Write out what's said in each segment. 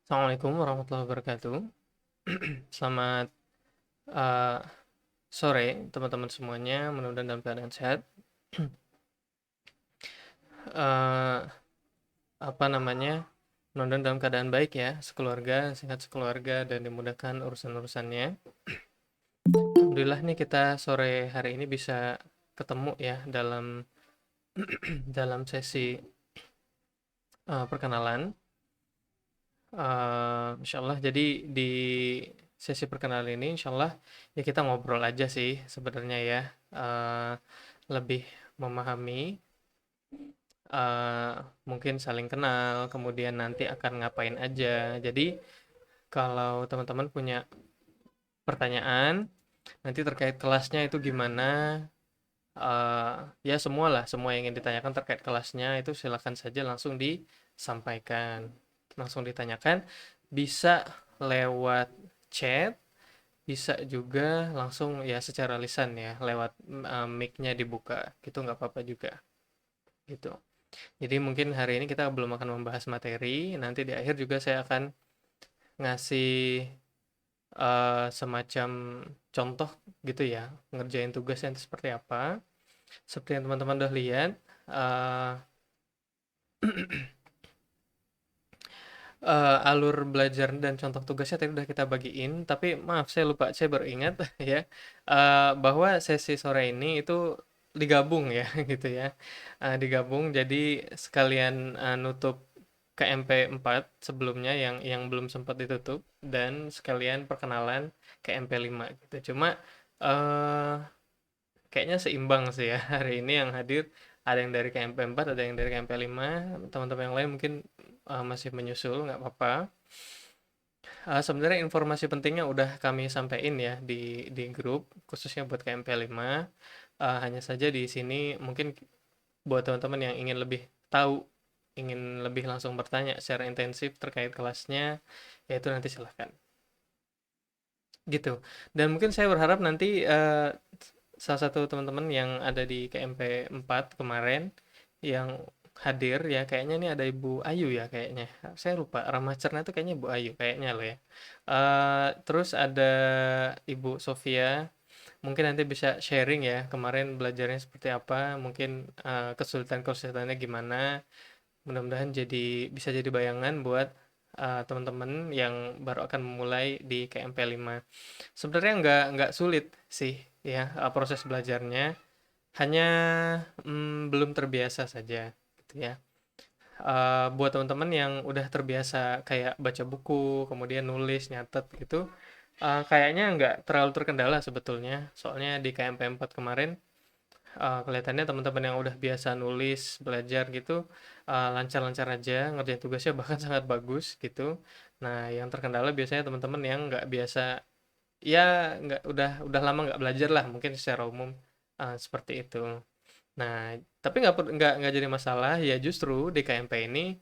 Assalamualaikum warahmatullahi wabarakatuh. Selamat uh, sore teman-teman semuanya, mudah-mudahan dalam keadaan sehat. Uh, apa namanya? Mudah-mudahan dalam keadaan baik ya, sekeluarga, sehat sekeluarga dan dimudahkan urusan-urusannya. Alhamdulillah nih kita sore hari ini bisa ketemu ya dalam dalam sesi perkenalan. Insya Allah jadi di sesi perkenalan ini insya Allah ya kita ngobrol aja sih sebenarnya ya. Uh, Lebih memahami, uh, mungkin saling kenal, kemudian nanti akan ngapain aja. Jadi kalau teman-teman punya pertanyaan nanti terkait kelasnya itu gimana, ya semualah, semua yang ingin ditanyakan terkait kelasnya itu silakan saja langsung disampaikan, langsung ditanyakan, bisa lewat chat, bisa juga langsung ya secara lisan ya lewat mic-nya dibuka gitu, nggak apa-apa juga gitu. Jadi mungkin hari ini kita belum akan membahas materi, nanti di akhir juga saya akan ngasih semacam contoh gitu ya, ngerjain tugasnya itu seperti apa. Seperti yang teman-teman udah lihat, eh, alur belajar dan contoh tugasnya tadi udah kita bagiin, tapi maaf saya lupa, saya baru ingat ya, bahwa sesi sore ini itu digabung ya gitu ya. Digabung jadi sekalian nutup KMP 4 sebelumnya yang belum sempat ditutup dan sekalian perkenalan KMP 5 gitu. Cuma eh kayaknya seimbang sih ya hari ini yang hadir ada yang dari KMP 4, ada yang dari KMP 5. Teman-teman yang lain mungkin masih menyusul, nggak apa-apa. Sebenarnya informasi pentingnya udah kami sampaikan ya di grup khususnya buat KMP 5. Hanya saja di sini mungkin buat teman-teman yang ingin lebih tahu, ingin lebih langsung bertanya secara intensif terkait kelasnya, yaitu nanti silahkan gitu. Dan mungkin saya berharap nanti salah satu teman-teman yang ada di KMP 4 kemarin yang hadir ya, kayaknya ini ada Ibu Ayu ya kayaknya. Saya lupa, Ramah Cerna itu kayaknya Ibu Ayu kayaknya loh ya. Terus ada Ibu Sofia, mungkin nanti bisa sharing ya kemarin belajarnya seperti apa, mungkin kesulitan-kesulitannya gimana. Mudah-mudahan bisa jadi bayangan buat teman-teman yang baru akan memulai di KMP 5. Sebenarnya nggak sulit sih ya, proses belajarnya, hanya belum terbiasa saja gitu ya. Buat teman-teman yang udah terbiasa kayak baca buku, kemudian nulis, nyatet gitu, kayaknya nggak terlalu terkendala sebetulnya. Soalnya di KMP 4 kemarin, kelihatannya teman-teman yang udah biasa nulis, belajar gitu, lancar-lancar aja, ngerjain tugasnya bahkan sangat bagus gitu. Nah, yang terkendala biasanya teman-teman yang nggak biasa, ya udah lama nggak belajar lah mungkin secara umum, seperti itu. Nah, tapi nggak jadi masalah ya, justru di KMP ini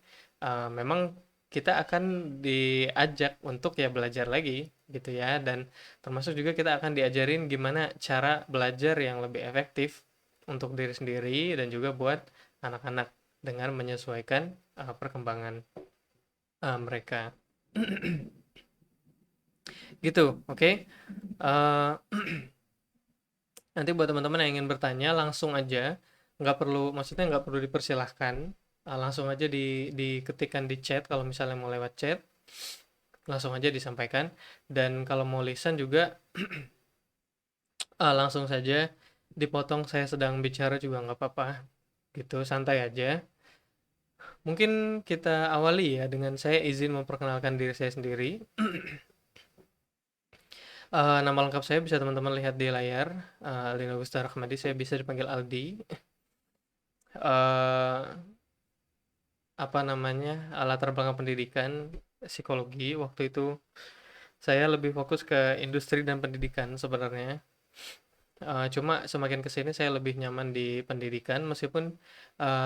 memang kita akan diajak untuk ya belajar lagi gitu ya, dan termasuk juga kita akan diajarin gimana cara belajar yang lebih efektif untuk diri sendiri dan juga buat anak-anak dengan menyesuaikan perkembangan mereka gitu, oke. Eh, Nanti buat teman-teman yang ingin bertanya langsung aja, nggak perlu, maksudnya nggak perlu dipersilahkan. Langsung aja diketikkan di chat kalau misalnya mau lewat chat, langsung aja disampaikan. Dan kalau mau lisan juga langsung saja dipotong saya sedang bicara juga nggak apa-apa gitu, santai aja. Mungkin kita awali ya dengan saya izin memperkenalkan diri saya sendiri. Nama lengkap saya bisa teman-teman lihat di layar, Aldino Gusta Rahmadi, saya bisa dipanggil Aldi. Eh, apa namanya, latar belakang pendidikan psikologi. Waktu itu saya lebih fokus ke industri dan pendidikan sebenarnya. Cuma semakin kesini saya lebih nyaman di pendidikan, meskipun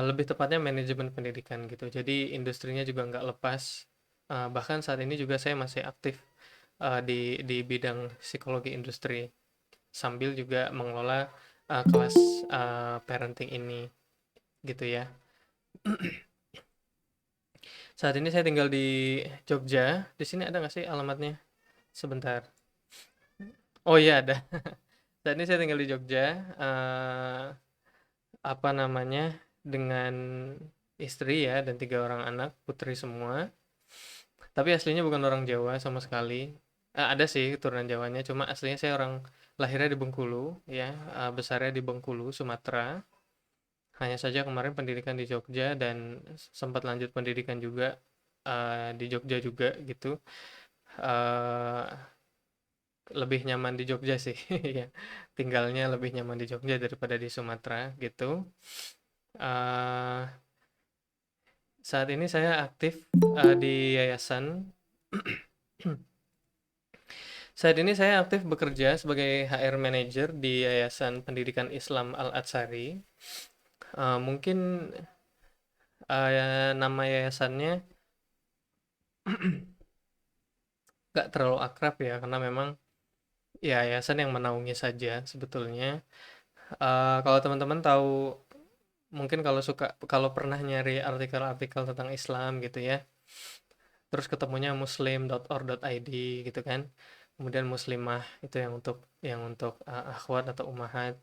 lebih tepatnya manajemen pendidikan gitu. Jadi industrinya juga nggak lepas. Bahkan saat ini juga saya masih aktif di bidang psikologi industri sambil juga mengelola kelas parenting ini gitu ya. Saat ini saya tinggal di Jogja. Di sini ada nggak sih alamatnya? Sebentar. Oh iya ada. Saat ini saya tinggal di Jogja. Apa namanya? Dengan istri ya dan 3 orang anak, putri semua. Tapi aslinya bukan orang Jawa sama sekali. Ada sih keturunan Jawanya, cuma aslinya saya orang lahirnya di Bengkulu, ya, besarnya di Bengkulu, Sumatera. Hanya saja kemarin pendidikan di Jogja dan sempat lanjut pendidikan juga di Jogja juga gitu. Eh, Lebih nyaman di Jogja sih, ya. Tinggalnya lebih nyaman di Jogja daripada di Sumatera gitu. Eh, Saat ini saya aktif di yayasan. Saat ini saya aktif bekerja sebagai HR Manager di Yayasan Pendidikan Islam Al-Atsari. Mungkin nama yayasannya nggak terlalu akrab ya, karena memang ya yayasan yang menaungi saja sebetulnya. Kalau teman-teman tahu, mungkin kalau pernah nyari artikel-artikel tentang Islam gitu ya, terus ketemunya muslim.or.id gitu kan. Kemudian muslimah itu yang untuk akhwat atau umahat.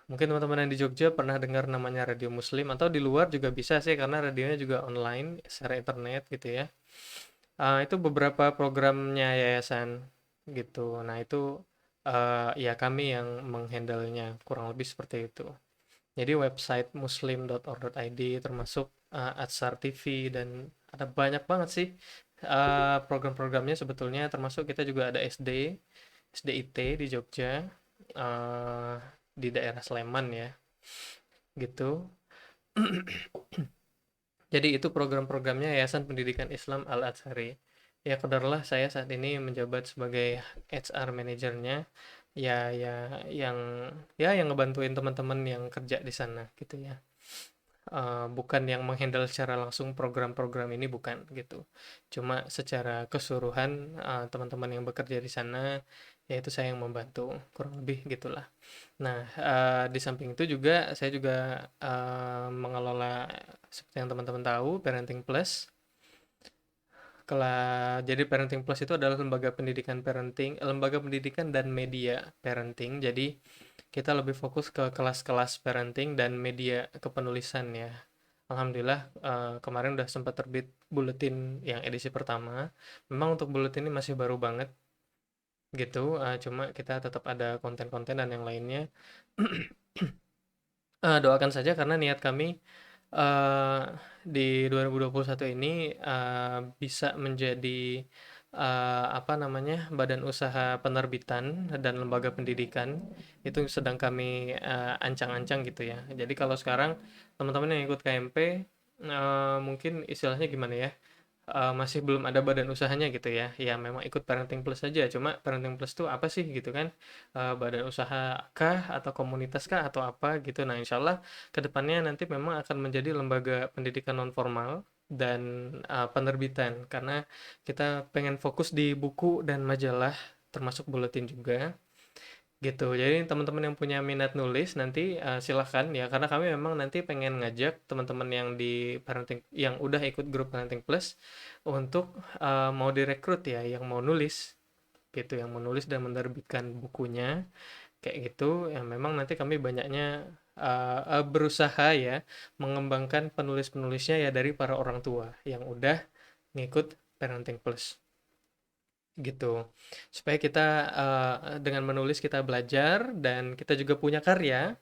Mungkin teman-teman yang di Jogja pernah dengar namanya Radio Muslim, atau di luar juga bisa sih karena radionya juga online secara internet gitu ya. Itu beberapa programnya yayasan gitu. Nah itu ya kami yang menghandlenya, kurang lebih seperti itu. Jadi website muslim.or.id termasuk Atsar TV, dan ada banyak banget sih program-programnya sebetulnya, termasuk kita juga ada SDIT di Jogja, eh, di daerah Sleman ya gitu. Jadi itu program-programnya Yayasan Pendidikan Islam Al-Azhari. Ya kadarlah saya saat ini menjabat sebagai HR manajernya, ya ya yang yang ngebantuin teman-teman yang kerja di sana gitu ya. Bukan yang menghandle secara langsung program-program ini, bukan gitu. Cuma secara keseluruhan teman-teman yang bekerja di sana, yaitu saya yang membantu, kurang lebih gitulah. Nah, di samping itu juga saya juga mengelola, seperti yang teman-teman tahu, Parenting Plus. Jadi Parenting Plus itu adalah lembaga pendidikan dan media parenting. Jadi kita lebih fokus ke kelas-kelas parenting dan media kepenulisan ya. Alhamdulillah kemarin udah sempat terbit buletin yang edisi pertama. Memang untuk buletin ini masih baru banget gitu, cuma kita tetap ada konten-konten dan yang lainnya. Doakan saja karena niat kami eh, di 2021 ini bisa menjadi apa namanya, badan usaha penerbitan dan lembaga pendidikan. Itu sedang kami ancang-ancang gitu ya. Jadi kalau sekarang teman-teman yang ikut KMP mungkin istilahnya gimana ya, masih belum ada badan usahanya gitu ya. Ya memang ikut Parenting Plus saja, cuma Parenting Plus tuh apa sih gitu kan? Badan usaha kah atau komunitas kah atau apa gitu. Nah, insya Allah kedepannya nanti memang akan menjadi lembaga pendidikan non formal dan penerbitan, karena kita pengen fokus di buku dan majalah, termasuk buletin juga gitu. Jadi teman-teman yang punya minat nulis nanti silahkan ya, karena kami memang nanti pengen ngajak teman-teman yang di parenting, yang udah ikut grup Parenting Plus, untuk mau direkrut ya, yang mau nulis gitu, yang mau nulis dan menerbitkan bukunya kayak gitu. Yang memang nanti kami banyaknya berusaha ya mengembangkan penulis-penulisnya ya dari para orang tua yang udah ngikut Parenting Plus gitu, supaya kita dengan menulis kita belajar dan kita juga punya karya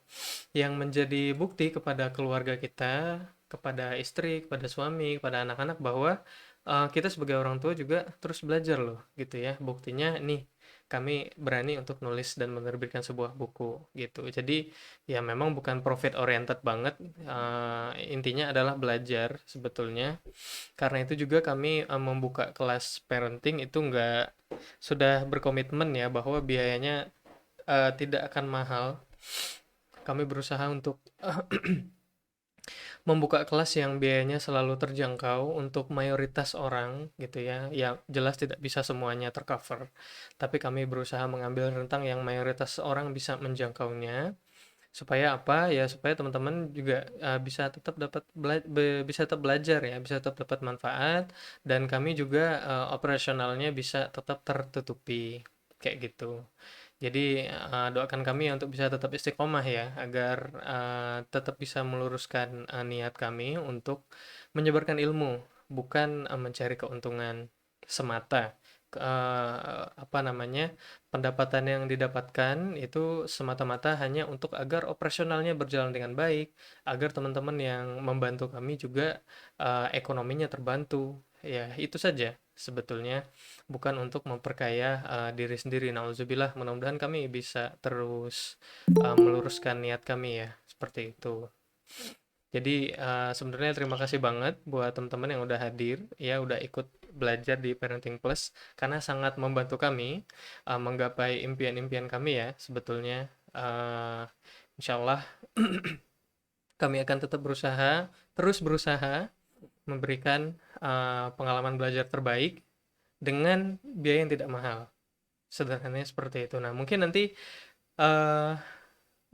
yang menjadi bukti kepada keluarga kita, kepada istri, kepada suami, kepada anak-anak, bahwa kita sebagai orang tua juga terus belajar loh gitu ya. Buktinya nih, kami berani untuk nulis dan menerbitkan sebuah buku gitu. Jadi ya memang bukan profit oriented banget, intinya adalah belajar sebetulnya. Karena itu juga kami membuka kelas parenting itu nggak, sudah berkomitmen ya bahwa biayanya tidak akan mahal. Kami berusaha untuk membuka kelas yang biayanya selalu terjangkau untuk mayoritas orang gitu ya. Ya jelas tidak bisa semuanya tercover, tapi kami berusaha mengambil rentang yang mayoritas orang bisa menjangkaunya, Supaya apa? Ya supaya teman-teman juga, bisa tetap dapat bisa tetap belajar ya, bisa tetap dapat manfaat, dan kami juga, operasionalnya bisa tetap tertutupi, kayak gitu. Jadi, doakan kami untuk bisa tetap istiqomah ya, agar, tetap bisa meluruskan, niat kami untuk menyebarkan ilmu, bukan, mencari keuntungan semata. Apa namanya, pendapatan yang didapatkan itu semata-mata hanya untuk agar operasionalnya berjalan dengan baik, agar teman-teman yang membantu kami juga, ekonominya terbantu. Ya, itu saja sebetulnya, bukan untuk memperkaya, diri sendiri. Nauzubillah, mudah-mudahan kami bisa terus, meluruskan niat kami ya, seperti itu. Jadi, sebenarnya terima kasih banget buat teman-teman yang udah hadir, ya udah ikut belajar di Parenting Plus, karena sangat membantu kami, menggapai impian-impian kami ya sebetulnya. Insyaallah kami akan tetap berusaha, terus berusaha memberikan, pengalaman belajar terbaik dengan biaya yang tidak mahal. Sederhananya seperti itu. Nah, mungkin nanti, eee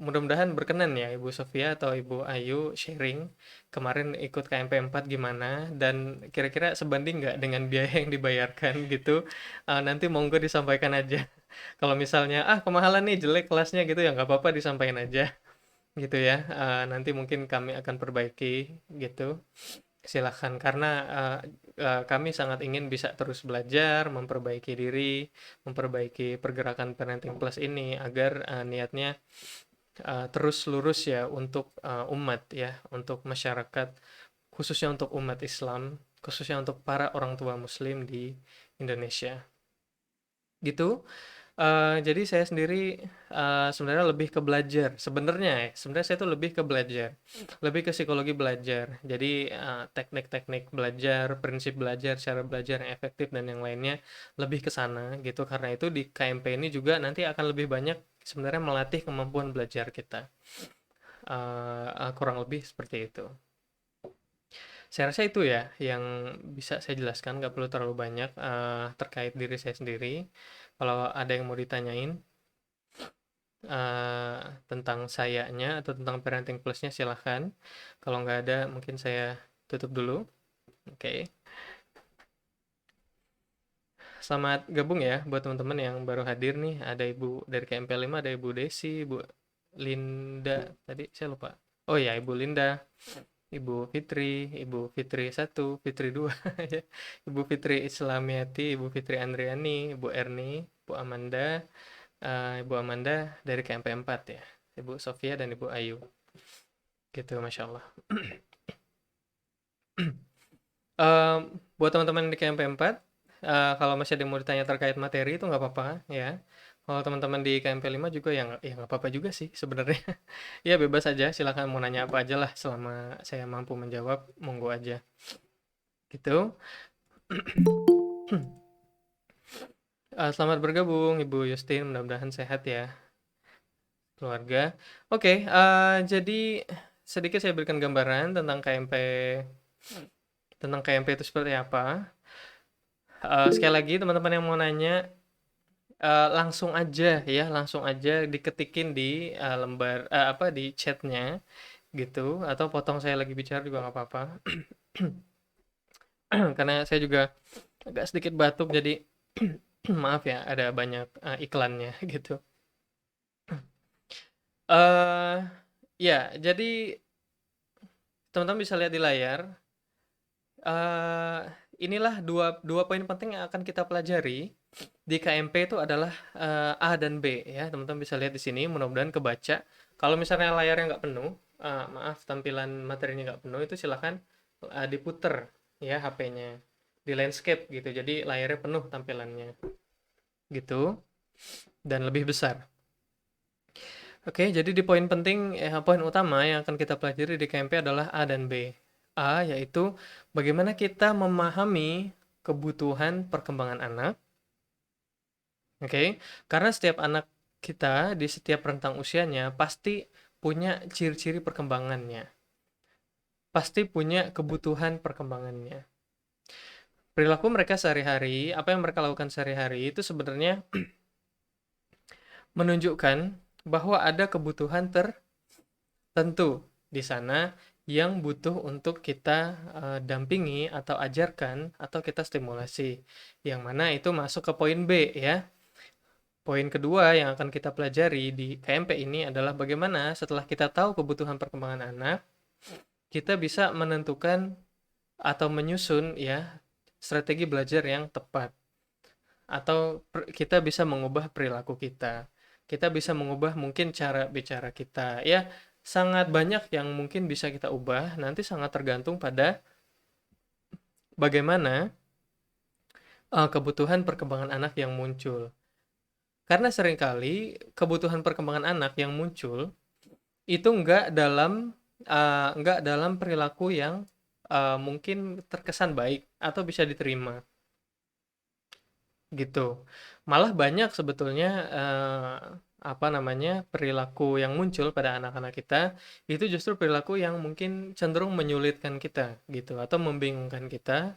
mudah-mudahan berkenan ya Ibu Sofia atau Ibu Ayu sharing kemarin ikut KMP 4 gimana, dan kira-kira sebanding nggak dengan biaya yang dibayarkan gitu. Nanti monggo disampaikan aja. Kalau misalnya kemahalan nih, jelek kelasnya gitu, ya nggak apa-apa, disampaikan aja gitu ya. Nanti mungkin kami akan perbaiki gitu. Silahkan, karena kami sangat ingin bisa terus belajar, memperbaiki diri, memperbaiki pergerakan Parenting Plus ini agar niatnya terus lurus ya untuk, umat ya, untuk masyarakat, khususnya untuk umat Islam, khususnya untuk para orang tua muslim di Indonesia. Gitu. Jadi saya sendiri, sebenarnya lebih ke belajar, sebenarnya ya, sebenarnya saya tuh lebih ke belajar, lebih ke psikologi belajar. Jadi, teknik-teknik belajar, prinsip belajar, cara belajar yang efektif dan yang lainnya, lebih ke sana gitu. Karena itu di KMP ini juga nanti akan lebih banyak sebenarnya melatih kemampuan belajar kita. Kurang lebih seperti itu. Saya rasa itu ya yang bisa saya jelaskan, nggak perlu terlalu banyak, terkait diri saya sendiri. Kalau ada yang mau ditanyain, tentang sayanya atau tentang Parenting Plus-nya silahkan. Kalau nggak ada mungkin saya tutup dulu. Oke. Selamat gabung ya buat teman-teman yang baru hadir nih. Ada Ibu dari KMP 5, ada Ibu Desi, Ibu Linda, tadi saya lupa. Oh ya, Ibu Linda, Ibu Fitri, Ibu Fitri 1, Fitri 2, ya. Ibu Fitri Islamiati, Ibu Fitri Andriani, Ibu Erni, Ibu Amanda, Ibu Amanda dari KMP 4 ya. Ibu Sofia dan Ibu Ayu. Gitu, Masya Allah. Em, buat teman-teman di KMP 4, kalau masih ada yang mau ditanya terkait materi itu nggak apa-apa ya. Kalau teman-teman di KMP 5 juga ya nggak apa-apa juga sih sebenarnya. Ya bebas aja, silakan mau nanya apa aja lah, selama saya mampu menjawab, monggo aja. Gitu. Selamat bergabung Ibu Yustin, mudah-mudahan sehat ya keluarga. Oke, jadi sedikit saya berikan gambaran tentang KMP itu seperti apa. Sekali lagi teman-teman yang mau nanya, langsung aja ya, langsung aja diketikin di, lembar apa, di chatnya gitu, atau potong saya lagi bicara juga nggak apa-apa. Karena saya juga agak sedikit batuk, jadi maaf ya, ada banyak, iklannya gitu. eh ya, jadi teman-teman bisa lihat di layar, inilah dua dua poin penting yang akan kita pelajari di KMP itu adalah, A dan B ya, teman-teman bisa lihat di sini, mudah-mudahan kebaca. Kalau misalnya layarnya nggak penuh, maaf, tampilan materinya nggak penuh, itu silahkan diputer ya HP-nya di landscape gitu, jadi layarnya penuh tampilannya gitu, dan lebih besar. Oke, jadi di poin penting, poin utama yang akan kita pelajari di KMP adalah A dan B. A yaitu bagaimana kita memahami kebutuhan perkembangan anak. Oke, karena setiap anak kita di setiap rentang usianya pasti punya ciri-ciri perkembangannya, pasti punya kebutuhan perkembangannya. Perilaku mereka sehari-hari, apa yang mereka lakukan sehari-hari itu sebenarnya menunjukkan bahwa ada kebutuhan Tentu di sana yang butuh untuk kita dampingi atau ajarkan atau kita stimulasi. Yang mana itu masuk ke poin B ya. Poin kedua yang akan kita pelajari di KMP ini adalah bagaimana setelah kita tahu kebutuhan perkembangan anak, kita bisa menentukan atau menyusun ya strategi belajar yang tepat atau kita bisa mengubah perilaku kita. Kita bisa mengubah mungkin cara bicara kita. Ya, sangat banyak yang mungkin bisa kita ubah, nanti sangat tergantung pada bagaimana kebutuhan perkembangan anak yang muncul. Karena seringkali kebutuhan perkembangan anak yang muncul itu nggak dalam perilaku yang mungkin terkesan baik atau bisa diterima gitu. Malah banyak sebetulnya apa namanya perilaku yang muncul pada anak-anak kita itu justru perilaku yang mungkin cenderung menyulitkan kita gitu atau membingungkan kita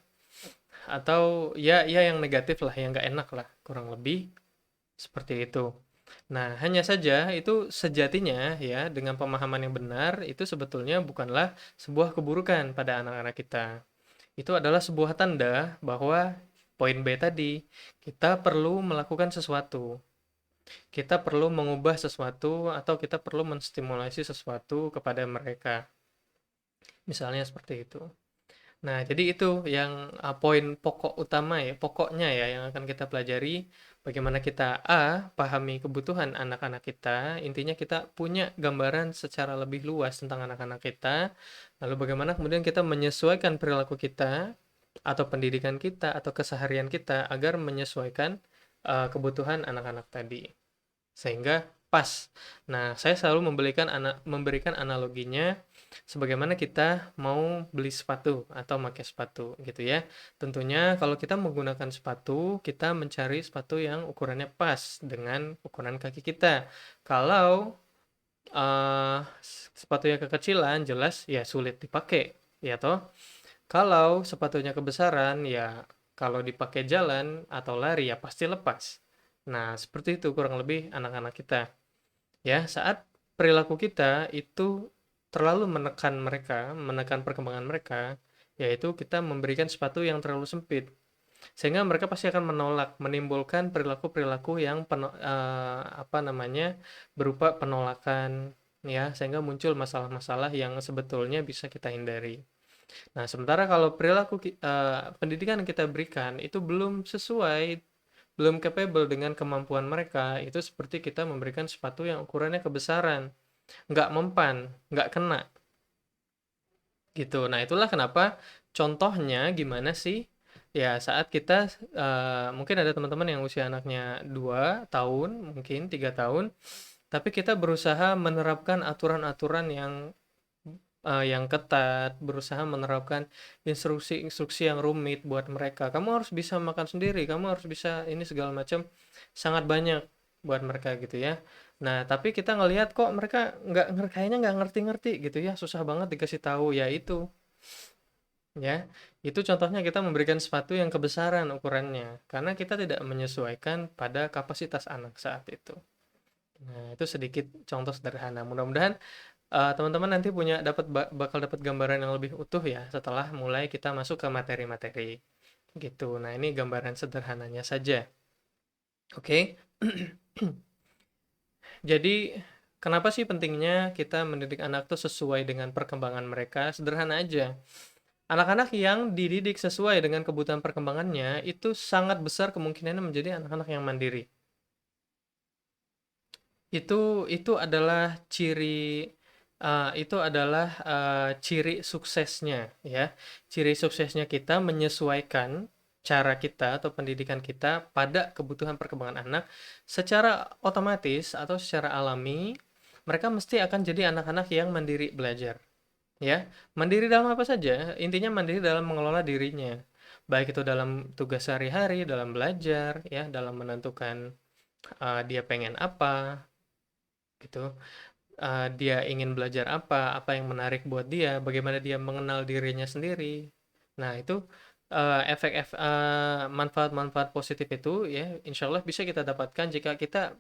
atau ya yang negatif lah yang nggak enak lah kurang lebih seperti itu. Nah, hanya saja itu sejatinya ya, dengan pemahaman yang benar, itu sebetulnya bukanlah sebuah keburukan pada anak-anak kita. Itu adalah sebuah tanda bahwa poin B tadi, kita perlu melakukan sesuatu. Kita perlu mengubah sesuatu atau kita perlu menstimulasi sesuatu kepada mereka. Misalnya seperti itu. Nah, jadi itu yang poin pokok utama ya, pokoknya ya yang akan kita pelajari. Bagaimana kita pahami kebutuhan anak-anak kita, intinya kita punya gambaran secara lebih luas tentang anak-anak kita, lalu bagaimana kemudian kita menyesuaikan perilaku kita, atau pendidikan kita, atau keseharian kita, agar menyesuaikan kebutuhan anak-anak tadi sehingga pas. Nah, saya selalu memberikan analoginya sebagaimana kita mau beli sepatu atau pakai sepatu gitu ya. Tentunya kalau kita menggunakan sepatu, kita mencari sepatu yang ukurannya pas dengan ukuran kaki kita. Kalau sepatunya kekecilan, jelas ya sulit dipakai, ya toh. Kalau sepatunya kebesaran, ya kalau dipakai jalan atau lari ya pasti lepas. Nah, seperti itu kurang lebih anak-anak kita. Ya, saat perilaku kita itu terlalu menekan perkembangan mereka, yaitu kita memberikan sepatu yang terlalu sempit. Sehingga mereka pasti akan menolak, menimbulkan perilaku-perilaku yang apa namanya? Berupa penolakan ya, sehingga muncul masalah-masalah yang sebetulnya bisa kita hindari. Nah, sementara kalau pendidikan yang kita berikan itu belum sesuai, belum capable dengan kemampuan mereka, itu seperti kita memberikan sepatu yang ukurannya kebesaran, nggak mempan, nggak kena, gitu. Nah, itulah kenapa contohnya gimana sih? Ya, saat kita mungkin ada teman-teman yang usia anaknya 2 tahun, mungkin 3 tahun, tapi kita berusaha menerapkan aturan-aturan yang ketat, berusaha menerapkan instruksi-instruksi yang rumit buat mereka. Kamu harus bisa makan sendiri, kamu harus bisa ini segala macam, sangat banyak buat mereka gitu ya. Nah, tapi kita ngelihat kok mereka kayaknya nggak ngerti-ngerti gitu ya, susah banget dikasih tahu. Ya itu, ya. Itu contohnya kita memberikan sepatu yang kebesaran ukurannya, karena kita tidak menyesuaikan pada kapasitas anak saat itu. Nah, itu sedikit contoh sederhana. Mudah-mudahan teman-teman nanti bakal dapat gambaran yang lebih utuh ya setelah mulai kita masuk ke materi-materi gitu. Nah, ini gambaran sederhananya saja. Oke. Jadi kenapa sih pentingnya kita mendidik anak tuh sesuai dengan perkembangan mereka? Sederhana aja. Anak-anak yang dididik sesuai dengan kebutuhan perkembangannya itu sangat besar kemungkinannya menjadi anak-anak yang mandiri. Itu adalah ciri suksesnya ya. Ciri suksesnya kita menyesuaikan cara kita atau pendidikan kita pada kebutuhan perkembangan anak secara otomatis atau secara alami mereka mesti akan jadi anak-anak yang mandiri belajar ya. Mandiri dalam apa saja? Intinya mandiri dalam mengelola dirinya. Baik itu dalam tugas sehari-hari, dalam belajar ya, dalam menentukan dia pengen apa gitu. Dia ingin belajar apa yang menarik buat dia, bagaimana dia mengenal dirinya sendiri. Nah, itu manfaat-manfaat positif itu ya, insya Allah bisa kita dapatkan jika kita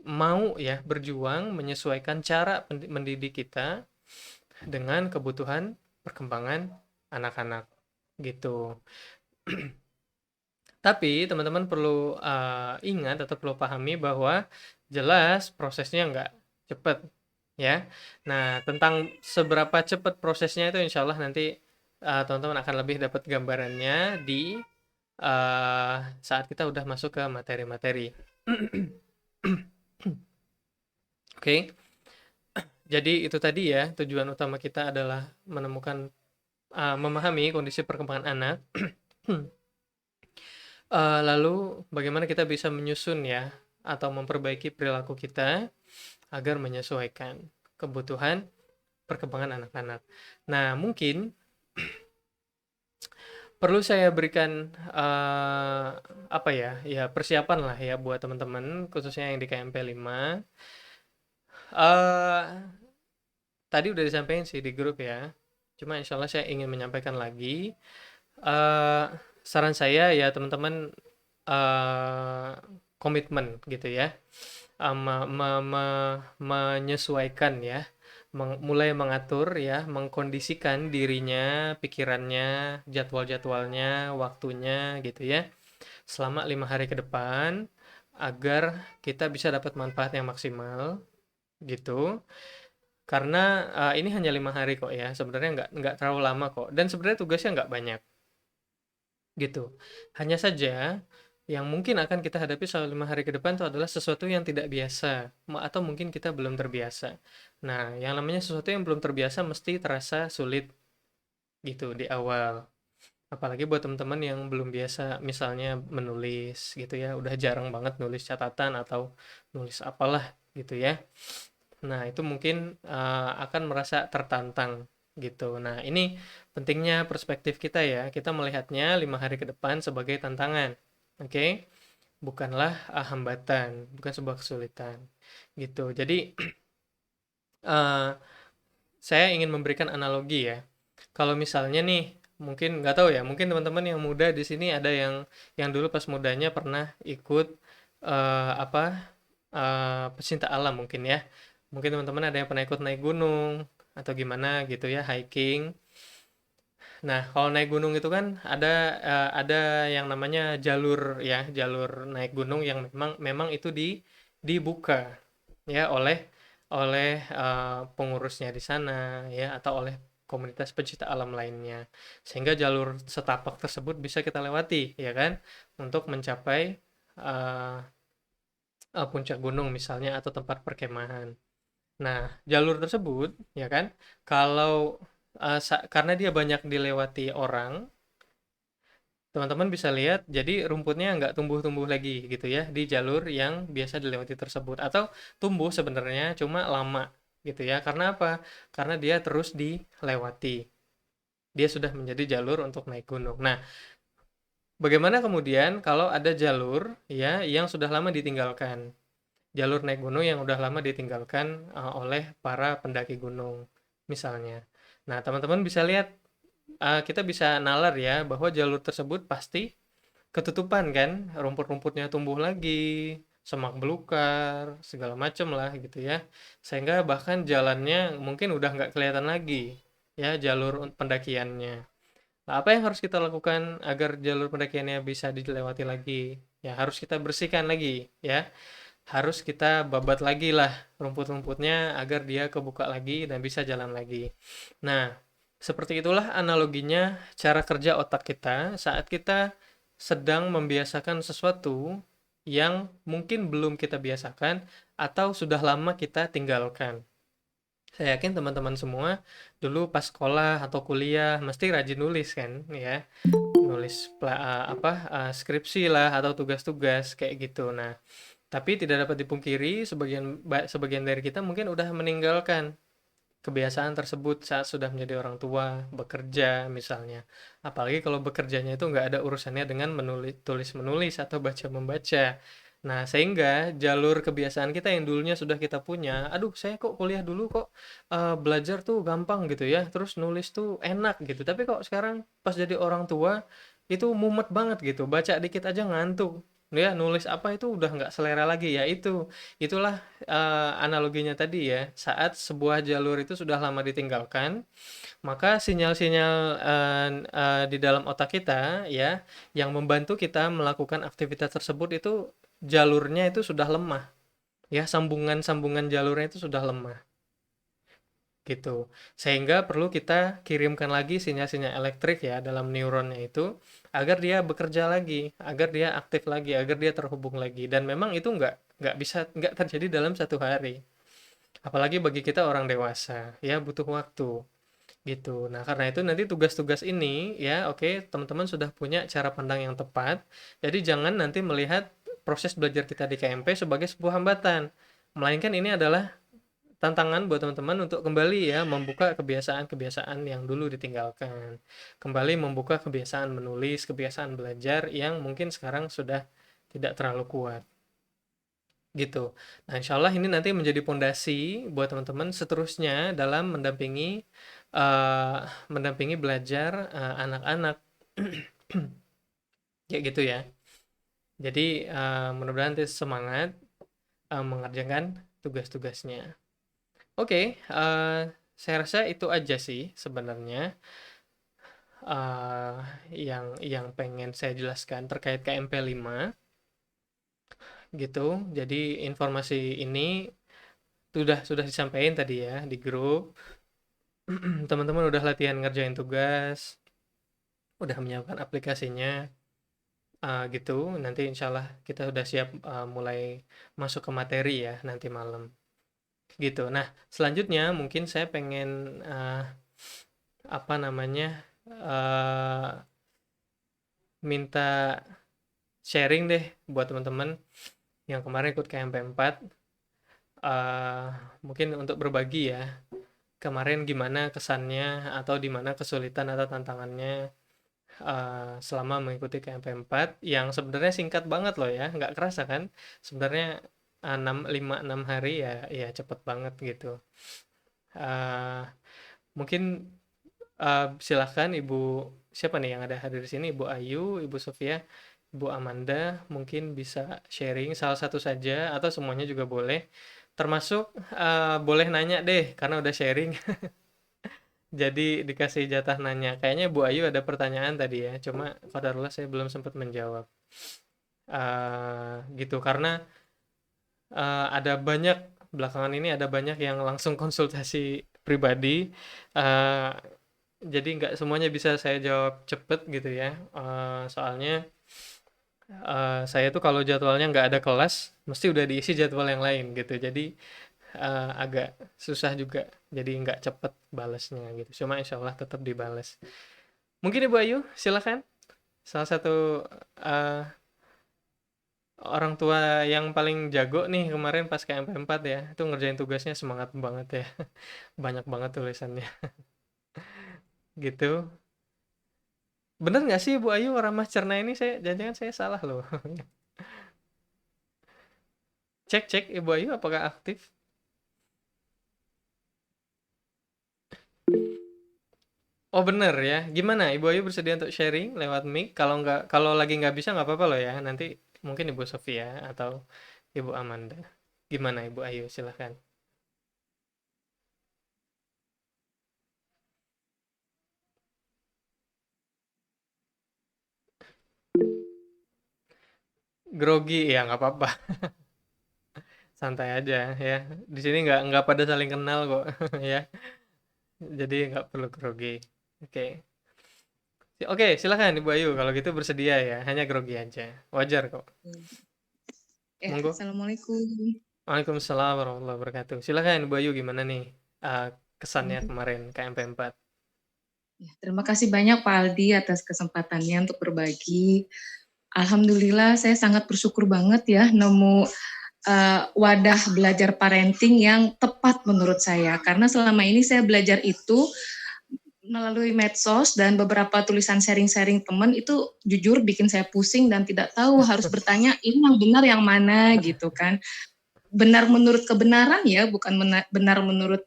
mau ya berjuang menyesuaikan cara mendidik kita dengan kebutuhan perkembangan anak-anak gitu. Tapi teman-teman perlu ingat atau perlu pahami bahwa jelas prosesnya nggak cepet ya. Nah, tentang seberapa cepat prosesnya itu insya Allah nanti teman-teman akan lebih dapat gambarannya di saat kita udah masuk ke materi-materi. Oke, jadi itu tadi ya tujuan utama kita adalah menemukan memahami kondisi perkembangan anak. Lalu bagaimana kita bisa menyusun ya, atau memperbaiki perilaku kita agar menyesuaikan kebutuhan perkembangan anak-anak. Nah, mungkin perlu saya berikan apa ya, ya persiapan lah ya buat teman-teman khususnya yang di KMP 5. Eh tadi udah disampaikan sih di grup ya. Cuma insya Allah saya ingin menyampaikan lagi. eh Saran saya ya teman-teman eh komitmen gitu ya. Menyesuaikan ya, mulai mengatur ya, mengkondisikan dirinya, pikirannya, jadwal-jadwalnya, waktunya gitu ya, selama 5 hari ke depan, agar kita bisa dapat manfaat yang maksimal gitu. Karena ini hanya 5 hari kok ya, sebenarnya nggak terlalu lama kok, dan sebenarnya tugasnya nggak banyak gitu. Hanya saja yang mungkin akan kita hadapi selama 5 hari ke depan itu adalah sesuatu yang tidak biasa, atau mungkin kita belum terbiasa. Nah, yang namanya sesuatu yang belum terbiasa mesti terasa sulit gitu di awal. Apalagi buat teman-teman yang belum biasa, misalnya menulis gitu ya, udah jarang banget nulis catatan atau nulis apalah gitu ya. Nah, itu mungkin akan merasa tertantang gitu. Nah, ini pentingnya perspektif kita ya. Kita melihatnya 5 hari ke depan sebagai tantangan. Oke? Bukanlah hambatan, bukan sebuah kesulitan. Gitu. Jadi, eh, saya ingin memberikan analogi ya. Kalau misalnya nih, mungkin nggak tahu ya, mungkin teman-teman yang muda di sini ada yang dulu pas mudanya pernah ikut apa pecinta alam mungkin ya. Mungkin teman-teman ada yang pernah ikut naik gunung atau gimana gitu ya, hiking. Nah, kalau naik gunung itu kan ada yang namanya jalur ya, jalur naik gunung yang memang memang itu dibuka ya oleh oleh pengurusnya di sana ya, atau oleh komunitas pecinta alam lainnya. Sehingga jalur setapak tersebut bisa kita lewati ya kan untuk mencapai eh, puncak gunung misalnya atau tempat perkemahan. Nah, jalur tersebut ya kan kalau karena dia banyak dilewati orang, teman-teman bisa lihat jadi rumputnya nggak tumbuh-tumbuh lagi gitu ya di jalur yang biasa dilewati tersebut, atau tumbuh sebenarnya cuma lama gitu ya. Karena apa? Karena dia terus dilewati. Dia sudah menjadi jalur untuk naik gunung. Nah, bagaimana kemudian kalau ada jalur ya yang sudah lama ditinggalkan? Jalur naik gunung yang udah lama ditinggalkan oleh para pendaki gunung misalnya. Nah, teman-teman bisa lihat, kita bisa nalar ya bahwa jalur tersebut pasti ketutupan kan, rumput-rumputnya tumbuh lagi, semak belukar, segala macem lah gitu ya. Sehingga bahkan jalannya mungkin udah nggak kelihatan lagi ya, jalur pendakiannya. Nah, apa yang harus kita lakukan agar jalur pendakiannya bisa dilewati lagi? Ya, harus kita bersihkan lagi ya. Harus kita babat lagi lah rumput-rumputnya agar dia kebuka lagi dan bisa jalan lagi. Nah, seperti itulah analoginya cara kerja otak kita saat kita sedang membiasakan sesuatu yang mungkin belum kita biasakan atau sudah lama kita tinggalkan. Saya yakin teman-teman semua dulu pas sekolah atau kuliah mesti rajin nulis kan ya. Nulis skripsi lah atau tugas-tugas kayak gitu. Nah, tapi tidak dapat dipungkiri sebagian dari kita mungkin udah meninggalkan kebiasaan tersebut saat sudah menjadi orang tua, bekerja misalnya. Apalagi kalau bekerjanya itu nggak ada urusannya dengan tulis-menulis atau baca-membaca. Nah, sehingga jalur kebiasaan kita yang dulunya sudah kita punya, aduh saya kok kuliah dulu kok belajar tuh gampang gitu ya, terus nulis tuh enak gitu. Tapi kok sekarang pas jadi orang tua, itu mumet banget gitu, baca dikit aja ngantuk. ya nulis apa itu udah nggak selera lagi, ya itulah, analoginya tadi ya, saat sebuah jalur itu sudah lama ditinggalkan, maka sinyal-sinyal, di dalam otak kita ya, yang membantu kita melakukan aktivitas tersebut itu jalurnya itu sudah lemah, ya sambungan-sambungan jalurnya itu sudah lemah. Gitu. Sehingga perlu kita kirimkan lagi sinyal-sinyal elektrik ya dalam neuronnya itu agar dia bekerja lagi, agar dia aktif lagi, agar dia terhubung lagi. Dan memang itu nggak terjadi dalam satu hari. Apalagi bagi kita orang dewasa, ya butuh waktu gitu. Nah, karena itu nanti tugas-tugas ini ya, oke, teman-teman sudah punya cara pandang yang tepat. Jadi jangan nanti melihat proses belajar kita di KMP sebagai sebuah hambatan. Melainkan ini adalah tantangan buat teman-teman untuk kembali ya membuka kebiasaan-kebiasaan yang dulu ditinggalkan. Kembali membuka kebiasaan menulis, kebiasaan belajar yang mungkin sekarang sudah tidak terlalu kuat. Gitu. Nah, insya Allah ini nanti menjadi pondasi buat teman-teman seterusnya dalam mendampingi belajar anak-anak. Kayak gitu ya. Jadi mudah-mudahan nanti semangat mengerjakan tugas-tugasnya. Oke, saya rasa itu aja sih sebenarnya, eee, yang pengen saya jelaskan terkait KMP 5 gitu. Jadi informasi ini sudah disampaikan tadi ya di grup. Teman-teman udah latihan ngerjain tugas, udah menyiapkan aplikasinya, gitu. Nanti insyaallah kita udah siap, mulai masuk ke materi ya nanti malam, gitu. Nah, selanjutnya mungkin saya pengen, apa namanya, eee, minta sharing deh buat teman-teman yang kemarin ikut KMP 4, eee, mungkin untuk berbagi ya, kemarin gimana kesannya atau di mana kesulitan atau tantangannya, selama mengikuti KMP 4 yang sebenarnya singkat banget loh ya, nggak kerasa kan? Sebenarnya, 6 hari ya cepet banget gitu. Eee, Mungkin silahkan Ibu, siapa nih yang ada hadir di sini? Ibu Ayu, Ibu Sofia, Ibu Amanda, mungkin bisa sharing salah satu saja atau semuanya juga boleh. Termasuk boleh nanya deh karena udah sharing. Jadi dikasih jatah nanya. Kayaknya Bu Ayu ada pertanyaan tadi ya, cuma qadarullah saya belum sempat menjawab. Gitu karena ada banyak belakangan ini ada banyak yang langsung konsultasi pribadi. eh, jadi nggak semuanya bisa saya jawab cepet gitu ya. Soalnya saya tuh kalau jadwalnya nggak ada kelas, mesti udah diisi jadwal yang lain gitu. Jadi agak susah juga. Jadi nggak cepet balasnya gitu. Cuma insya Allah tetap dibales. Mungkin Ibu Ayu, silakan. Salah satu eh, orang tua yang paling jago nih kemarin pas KMP 4 ya. Itu ngerjain tugasnya semangat banget ya. Banyak banget tulisannya gitu. Bener nggak sih Bu Ayu Ramah Cerna ini, saya jangan-jangan saya salah loh. Cek Ibu Ayu apakah aktif? Oh bener ya. Gimana Ibu Ayu bersedia untuk sharing lewat mic? Kalau lagi nggak bisa nggak apa-apa loh ya. Nanti mungkin Ibu Sofia atau Ibu Amanda. Gimana Ibu Ayu? Silahkan. Grogi ya nggak apa-apa. Santai aja ya. Di sini nggak pada saling kenal kok ya. Jadi nggak perlu grogi. Oke. Oke, silakan Ibu Ayu. Kalau gitu bersedia ya. Hanya grogi aja. Wajar kok. Ya, Monggo. Assalamualaikum. Waalaikumsalam warahmatullahi wabarakatuh. Silakan Bu Ayu gimana nih kesannya Hmm, kemarin KMP 4? Ya, terima kasih banyak Pak Aldi atas kesempatannya untuk berbagi. Alhamdulillah saya sangat bersyukur banget ya nemu wadah belajar parenting yang tepat menurut saya. Karena selama ini saya belajar itu melalui medsos dan beberapa tulisan sharing-sharing teman itu jujur bikin saya pusing dan tidak tahu harus bertanya ini yang benar yang mana gitu kan. Benar menurut kebenaran ya, bukan benar menurut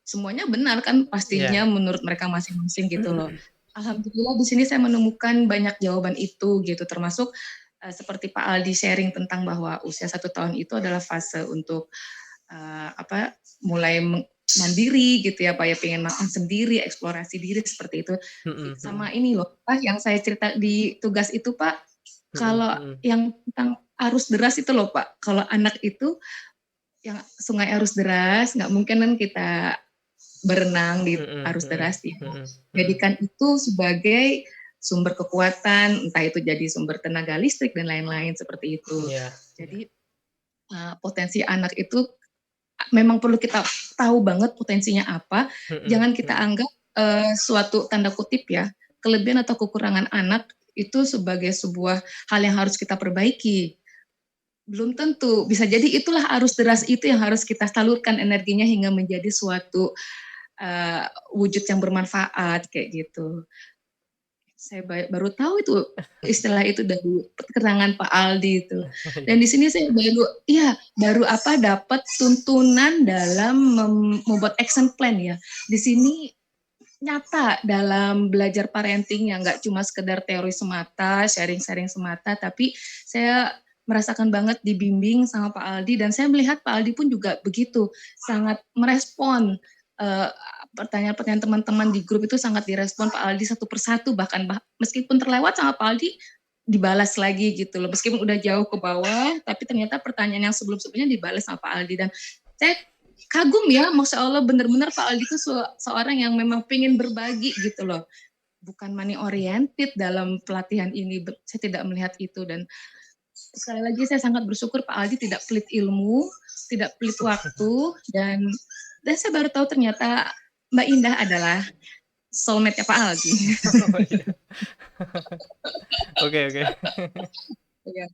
semuanya benar kan pastinya Ya. menurut mereka masing-masing gitu loh. Alhamdulillah di sini saya menemukan banyak jawaban itu gitu termasuk seperti Pak Aldi sharing tentang bahwa usia 1 tahun itu adalah fase untuk mulai mandiri gitu ya Pak ya, pengen makan sendiri, eksplorasi diri seperti itu. Sama ini loh Pak, yang saya cerita di tugas itu Pak, kalau yang tentang arus deras itu loh Pak, kalau anak itu yang sungai arus deras, nggak mungkin kan kita berenang di arus deras ya. Jadikan itu sebagai sumber kekuatan, entah itu jadi sumber tenaga listrik dan lain-lain seperti itu. Jadi potensi anak itu memang perlu kita tahu banget potensinya apa. Jangan kita anggap suatu tanda kutip ya, kelebihan atau kekurangan anak itu sebagai sebuah hal yang harus kita perbaiki. Belum tentu, bisa jadi itulah arus deras itu yang harus kita salurkan energinya hingga menjadi suatu wujud yang bermanfaat kayak gitu. Saya baru tahu itu istilah itu dari keterangan Pak Aldi itu. Dan di sini saya baru dapat tuntunan dalam membuat action plan ya. Di sini nyata dalam belajar parenting yang nggak cuma sekedar teori semata, sharing-sharing semata, tapi saya merasakan banget dibimbing sama Pak Aldi, dan saya melihat Pak Aldi pun juga begitu, sangat merespon pertanyaan-pertanyaan teman-teman di grup itu, sangat direspon Pak Aldi satu persatu, bahkan meskipun terlewat sama Pak Aldi dibalas lagi gitu loh, meskipun udah jauh ke bawah, tapi ternyata pertanyaan yang sebelum-sebelumnya dibalas sama Pak Aldi, dan saya kagum ya, Masya Allah, benar-benar Pak Aldi itu seorang yang memang pengen berbagi gitu loh, bukan money oriented dalam pelatihan ini, saya tidak melihat itu. Dan sekali lagi saya sangat bersyukur Pak Aldi tidak pelit ilmu, tidak pelit waktu, dan saya baru tahu ternyata Mbak Indah adalah soulmate-nya Pak Aldi. Oke. Ya.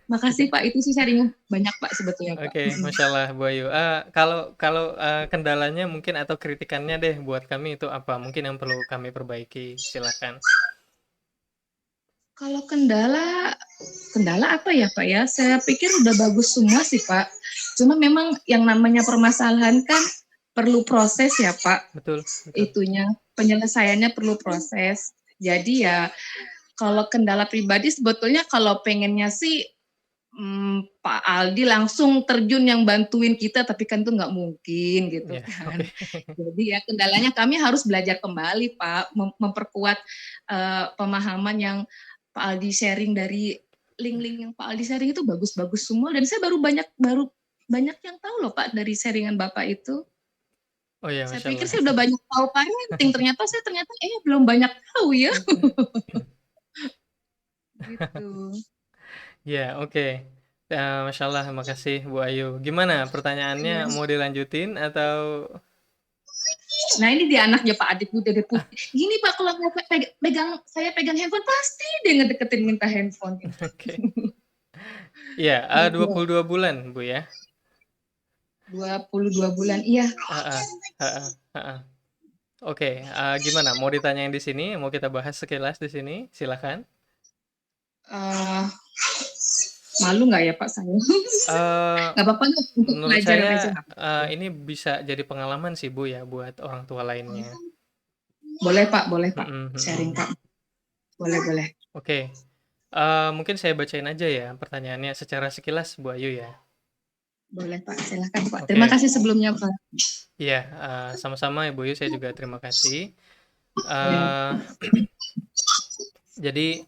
Makasih Pak, itu sih sharing banyak Pak sebetulnya Pak. Oke, Masya Allah Bu Ayu. Kalau kendalanya mungkin atau kritikannya deh buat kami itu apa? Mungkin yang perlu kami perbaiki, silakan. Kalau kendala apa ya Pak ya? Saya pikir udah bagus semua sih Pak. Cuma memang yang namanya permasalahan kan perlu proses ya Pak. Betul. Itunya penyelesaiannya perlu proses. Jadi ya kalau kendala pribadi sebetulnya kalau pengennya sih Pak Aldi langsung terjun yang bantuin kita, tapi kan itu nggak mungkin gitu kan. Jadi ya kendalanya kami harus belajar kembali Pak, memperkuat pemahaman yang Pak Aldi sharing, dari link-link yang Pak Aldi sharing itu bagus-bagus semua, dan saya baru banyak yang tahu loh Pak dari sharingan Bapak itu. Oh ya, saya pikir saya udah banyak tahu parenting, ternyata belum banyak tahu ya. Gitu. Ya, oke. Masya Allah, makasih Bu Ayu. Gimana pertanyaannya, mau dilanjutin atau? Nah ini dia anaknya Pak Adit Dede Putih. Gini Pak, kalau saya pegang handphone pasti dia ngedeketin minta handphone. Oke. Iya, 22 bulan Bu ya. 22 bulan, iya. Oke, gimana? Mau ditanyain di sini? Mau kita bahas sekilas di sini? Silakan. Malu nggak ya Pak saya? Nggak apa-apa untuk menurut pelajaran saya aja. Ini bisa jadi pengalaman sih Bu ya buat orang tua lainnya. Boleh Pak, sharing Pak. Boleh. Oke. Mungkin saya bacain aja ya pertanyaannya secara sekilas Bu Ayu ya. Boleh Pak, silakan Pak. Terima kasih sebelumnya Pak. Iya, sama-sama Ibu Ayu, saya juga terima kasih. Jadi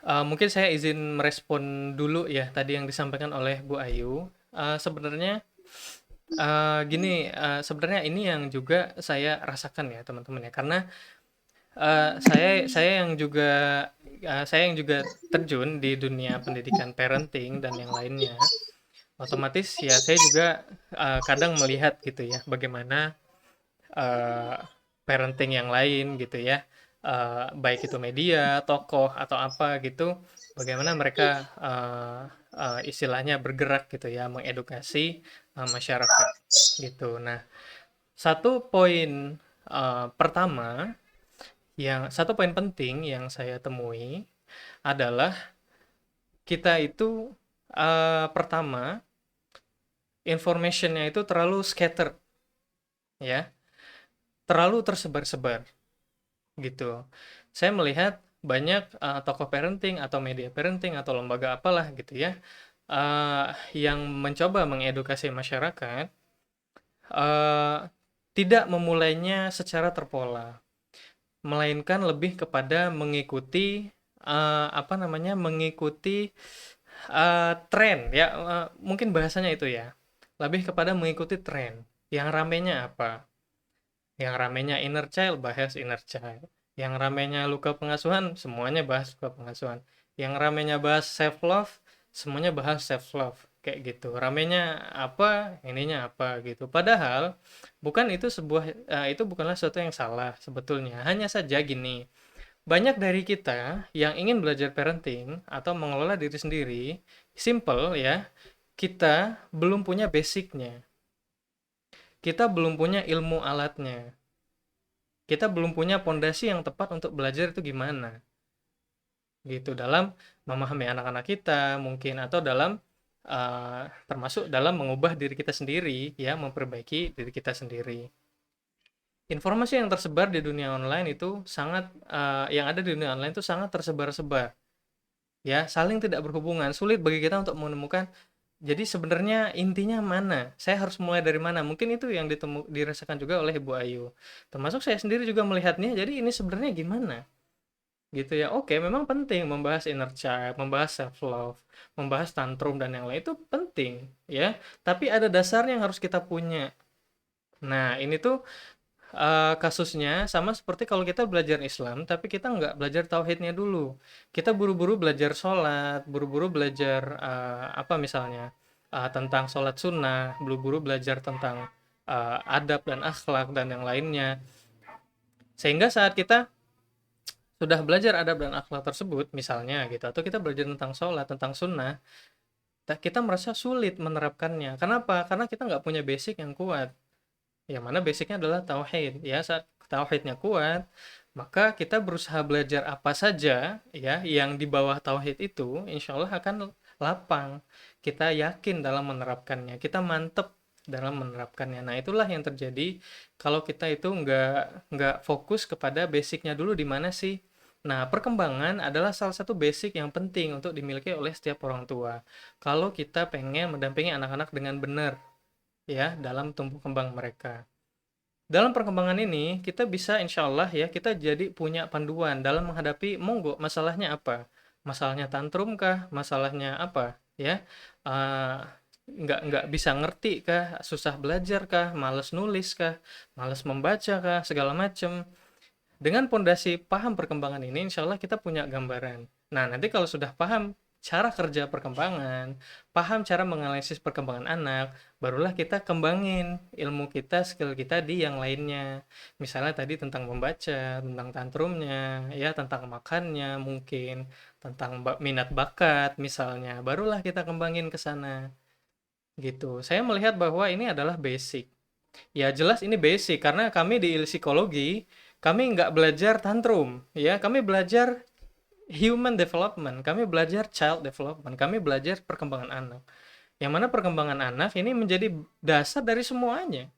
mungkin saya izin merespon dulu ya tadi yang disampaikan oleh Bu Ayu. Sebenarnya gini, sebenarnya ini yang juga saya rasakan ya teman-teman ya, karena saya yang juga terjun di dunia pendidikan parenting dan yang lainnya. Otomatis ya saya juga kadang melihat gitu ya bagaimana parenting yang lain gitu ya, baik itu media, tokoh atau apa gitu, bagaimana mereka istilahnya bergerak gitu ya, mengedukasi masyarakat gitu. Nah, satu poin penting yang saya temui adalah kita itu pertama information-nya itu terlalu scattered ya, terlalu tersebar-sebar gitu. Saya melihat banyak tokoh parenting atau media parenting atau lembaga apalah gitu ya, yang mencoba mengedukasi masyarakat, eee, tidak memulainya secara terpola, melainkan lebih kepada mengikuti, apa namanya, mengikuti, tren ya, mungkin bahasanya itu ya, lebih kepada mengikuti tren, yang ramenya apa, yang ramenya inner child, bahas inner child, yang ramenya luka pengasuhan, semuanya bahas luka pengasuhan, yang ramenya bahas self love, semuanya bahas self love, kayak gitu. Ramenya apa, ininya apa gitu. Padahal bukan itu sebuah itu bukanlah sesuatu yang salah sebetulnya. Hanya saja gini, banyak dari kita yang ingin belajar parenting atau mengelola diri sendiri, simple ya, kita belum punya basicnya. Kita belum punya ilmu alatnya. Kita belum punya pondasi yang tepat untuk belajar itu gimana gitu, dalam memahami anak-anak kita mungkin, atau dalam termasuk dalam mengubah diri kita sendiri ya, memperbaiki diri kita sendiri. Informasi yang tersebar di dunia online itu sangat yang ada di dunia online itu sangat tersebar-sebar ya, saling tidak berhubungan, sulit bagi kita untuk menemukan jadi sebenarnya intinya mana, saya harus mulai dari mana. Mungkin itu yang dirasakan juga oleh Ibu Ayu, termasuk saya sendiri juga melihatnya. Jadi ini sebenarnya gimana gitu ya. Oke, memang penting membahas inner child, membahas self love, membahas tantrum dan yang lain itu penting ya, tapi ada dasarnya yang harus kita punya. Nah ini tuh kasusnya sama seperti kalau kita belajar Islam tapi kita nggak belajar tauhidnya dulu, kita buru-buru belajar sholat, buru-buru belajar apa misalnya, tentang sholat sunnah, buru-buru belajar tentang adab dan akhlak dan yang lainnya, sehingga saat kita sudah belajar adab dan akhlak tersebut misalnya gitu, atau kita belajar tentang sholat, tentang sunnah, kita merasa sulit menerapkannya. Kenapa? Karena kita nggak punya basic yang kuat, yang mana basicnya adalah tauhid ya. Saat tauhidnya kuat, maka kita berusaha belajar apa saja ya yang di bawah tauhid itu, insya Allah akan lapang. Kita yakin dalam menerapkannya, kita mantep dalam menerapkannya. Nah itulah yang terjadi kalau kita itu nggak fokus kepada basicnya dulu di mana sih. Nah, perkembangan adalah salah satu basic yang penting untuk dimiliki oleh setiap orang tua. Kalau kita pengen mendampingi anak-anak dengan benar, ya, dalam tumbuh kembang mereka. Dalam perkembangan ini, kita bisa insya Allah ya, kita jadi punya panduan dalam menghadapi monggo, masalahnya apa? Masalahnya tantrum kah? Masalahnya apa? Ya, uh, nggak bisa ngerti kah? Susah belajar kah? Males nulis kah? Males membaca kah? Segala macam. Dengan pondasi paham perkembangan ini, insya Allah kita punya gambaran. Nah, nanti kalau sudah paham cara kerja perkembangan, paham cara menganalisis perkembangan anak, barulah kita kembangin ilmu kita, skill kita di yang lainnya. Misalnya tadi tentang membaca, tentang tantrumnya, ya tentang makannya mungkin, tentang minat bakat misalnya, barulah kita kembangin ke sana. Gitu. Saya melihat bahwa ini adalah basic. Ya jelas ini basic karena kami di psikologi kami nggak belajar tantrum ya, kami belajar human development, kami belajar child development, kami belajar perkembangan anak. Yang mana perkembangan anak ini menjadi dasar dari semuanya.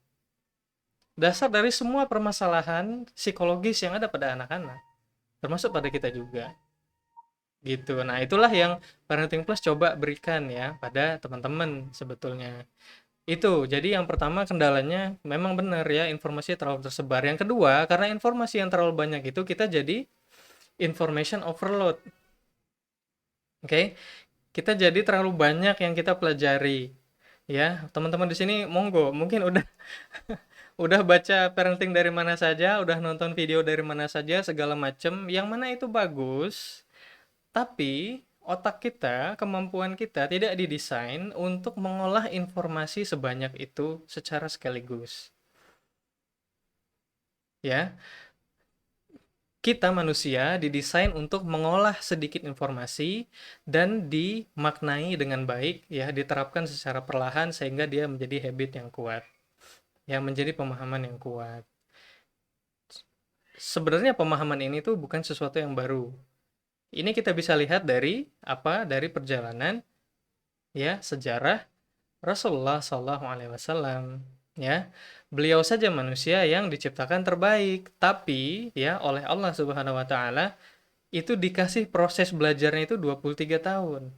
Dasar dari semua permasalahan psikologis yang ada pada anak-anak, termasuk pada kita juga. Gitu. Nah, itulah yang Parenting Plus coba berikan ya pada teman-teman sebetulnya. Itu, jadi yang pertama kendalanya memang benar ya, informasi terlalu tersebar. Yang kedua, karena informasi yang terlalu banyak itu kita jadi information overload. Oke, kita jadi terlalu banyak yang kita pelajari. Ya, teman-teman di sini monggo, mungkin udah udah baca parenting dari mana saja, udah nonton video dari mana saja, segala macam, yang mana itu bagus, tapi otak kita, kemampuan kita tidak didesain untuk mengolah informasi sebanyak itu secara sekaligus. Ya, kita manusia didesain untuk mengolah sedikit informasi dan dimaknai dengan baik, ya, diterapkan secara perlahan sehingga dia menjadi habit yang kuat, ya, menjadi pemahaman yang kuat. Sebenarnya pemahaman ini tuh bukan sesuatu yang baru. Ini kita bisa lihat dari apa? Dari perjalanan ya sejarah Rasulullah Shallallahu Alaihi Wasallam, ya, beliau saja manusia yang diciptakan terbaik, tapi ya oleh Allah Subhanahu Wa Taala itu dikasih proses belajarnya itu 23 tahun.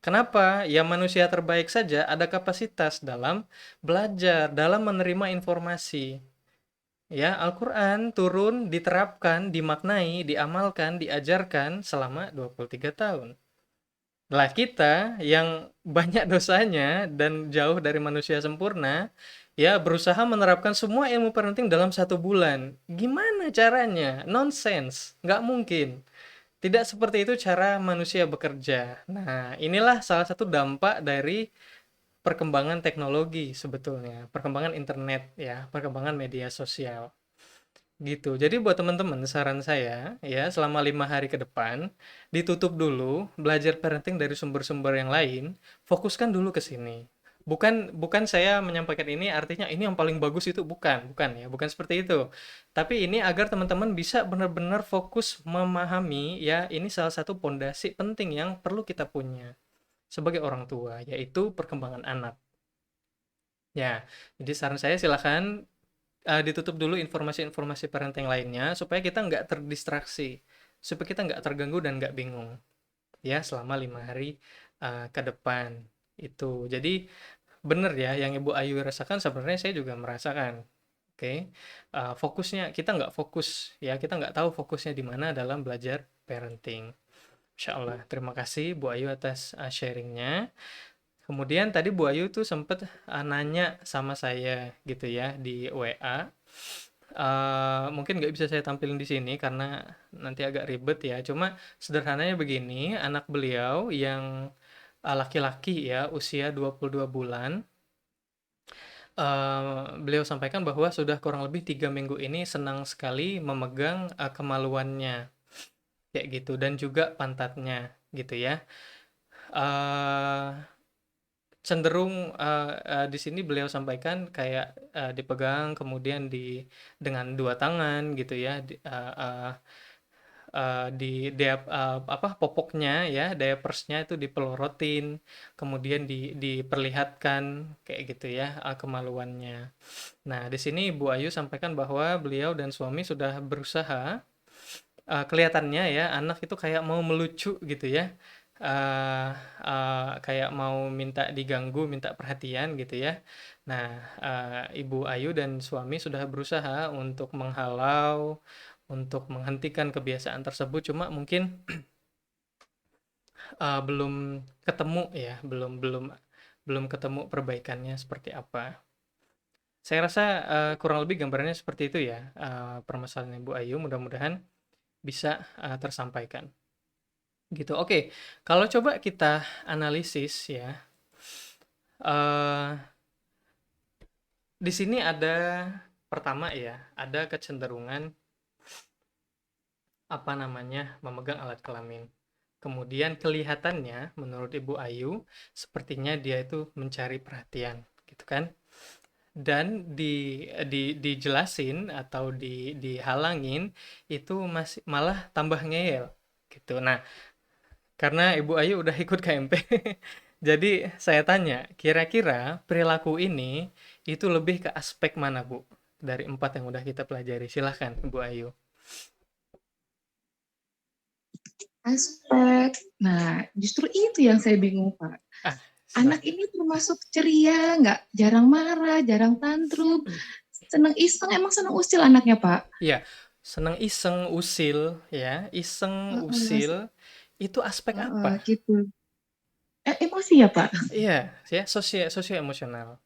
Kenapa? Ya manusia terbaik saja ada kapasitas dalam belajar, dalam menerima informasi. Ya, Al-Quran turun, diterapkan, dimaknai, diamalkan, diajarkan selama 23 tahun. Lah kita yang banyak dosanya dan jauh dari manusia sempurna, ya berusaha menerapkan semua ilmu parenting dalam 1 bulan. Gimana caranya? Nonsense, nggak mungkin. Tidak seperti itu cara manusia bekerja. Nah, inilah salah satu dampak dari perkembangan teknologi sebetulnya, perkembangan internet ya, perkembangan media sosial. Gitu. Jadi buat teman-teman, saran saya ya, selama 5 hari ke depan, ditutup dulu, belajar parenting dari sumber-sumber yang lain, fokuskan dulu ke sini. Bukan bukan saya menyampaikan ini artinya ini yang paling bagus itu bukan ya, bukan seperti itu. Tapi ini agar teman-teman bisa benar-benar fokus memahami ya, ini salah satu pondasi penting yang perlu kita punya sebagai orang tua, yaitu perkembangan anak. Ya, jadi saran saya silakan ditutup dulu informasi-informasi parenting lainnya supaya kita nggak terdistraksi, supaya kita nggak terganggu dan nggak bingung ya selama 5 hari ke depan itu. Jadi bener ya yang Ibu Ayu rasakan sebenarnya saya juga merasakan. Oke, fokusnya kita nggak fokus ya, kita nggak tahu fokusnya di mana dalam belajar parenting. Insya Allah. Terima kasih Bu Ayu atas sharingnya. Kemudian tadi Bu Ayu tuh sempet nanya sama saya gitu ya di WA. Mungkin nggak bisa saya tampilin di sini karena nanti agak ribet ya. Cuma sederhananya begini, anak beliau yang laki-laki ya, usia 22 bulan, beliau sampaikan bahwa sudah kurang lebih 3 minggu ini senang sekali memegang kemaluannya, kayak gitu, dan juga pantatnya gitu ya. Eh, Cenderung di sini beliau sampaikan kayak dipegang kemudian dengan 2 tangan gitu ya, apa popoknya ya, diapersnya itu dipelorotin, kemudian diperlihatkan kayak gitu ya, kemaluannya. Nah, di sini Bu Ayu sampaikan bahwa beliau dan suami sudah berusaha, kelihatannya ya anak itu kayak mau melucu gitu ya, eee kayak mau minta diganggu, minta perhatian gitu ya. Nah, Ibu Ayu dan suami sudah berusaha untuk menghalau, untuk menghentikan kebiasaan tersebut, cuma mungkin belum ketemu ya, belum belum belum ketemu perbaikannya seperti apa. Saya rasa kurang lebih gambarannya seperti itu ya, permasalahan Ibu Ayu, mudah-mudahan bisa tersampaikan. Gitu. Oke, kalau coba kita analisis ya, eh di sini ada pertama ya, ada kecenderungan apa namanya memegang alat kelamin. Kemudian kelihatannya menurut Ibu Ayu sepertinya dia itu mencari perhatian, gitu kan? Dan dijelasin atau dihalangin itu masih malah tambah ngeyel gitu. Nah, karena Ibu Ayu udah ikut KMP, jadi saya tanya, kira-kira perilaku ini itu lebih ke aspek mana, Bu? Dari 4 yang udah kita pelajari. Silahkan, Ibu Ayu. Aspek. Nah, justru itu yang saya bingung, Pak. Ah, Anak silahkan. ini termasuk ceria, nggak jarang marah, jarang tantrum, seneng iseng, emang seneng usil anaknya, Pak. Iya, seneng iseng, usil, ya. Iseng, usil, itu aspek apa? Gitu. Emosi ya, Pak? Iya, ya, sosio emosional.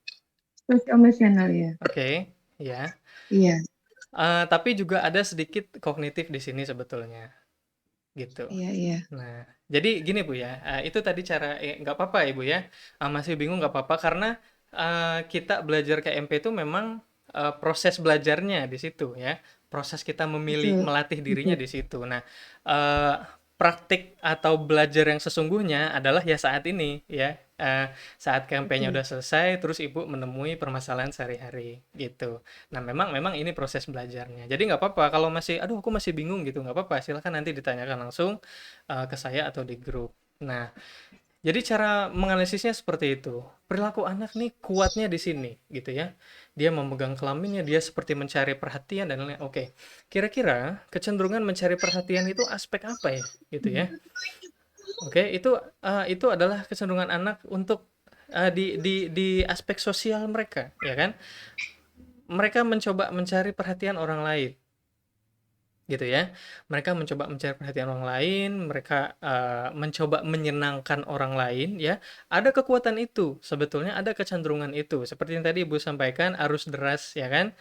Sosial emosional ya. Oke, ya. Iya, Tapi juga ada sedikit kognitif di sini sebetulnya, gitu. iya, iya. Nah, jadi gini Bu ya, itu tadi cara nggak apa-apa Ibu ya, masih bingung nggak apa-apa karena kita belajar KMP itu memang proses belajarnya di situ ya, proses kita memilih Betul, melatih dirinya betul, di situ. Nah, eee, praktik atau belajar yang sesungguhnya adalah ya saat ini ya, saat KMP-nya betul. udah selesai terus Ibu menemui permasalahan sehari-hari gitu. Nah, memang memang ini proses belajarnya. Jadi nggak apa-apa kalau masih, "Aduh aku masih bingung," gitu, nggak apa-apa, silahkan nanti ditanyakan langsung ke saya atau di grup. Nah, Jadi cara menganalisisnya seperti itu. Perilaku anak nih kuatnya di sini, gitu ya. Dia memegang kelaminnya, dia seperti mencari perhatian dan lain-lain. Oke, kira-kira kecenderungan mencari perhatian itu aspek apa ya, gitu ya? Oke, itu adalah kecenderungan anak untuk di aspek sosial mereka, ya kan? Mereka mencoba mencari perhatian orang lain, gitu ya. Mereka mencoba mencari perhatian orang lain, mereka mencoba menyenangkan orang lain, ya. Ada kekuatan itu, sebetulnya ada kecenderungan itu. Seperti yang tadi Ibu sampaikan, arus deras, ya kan?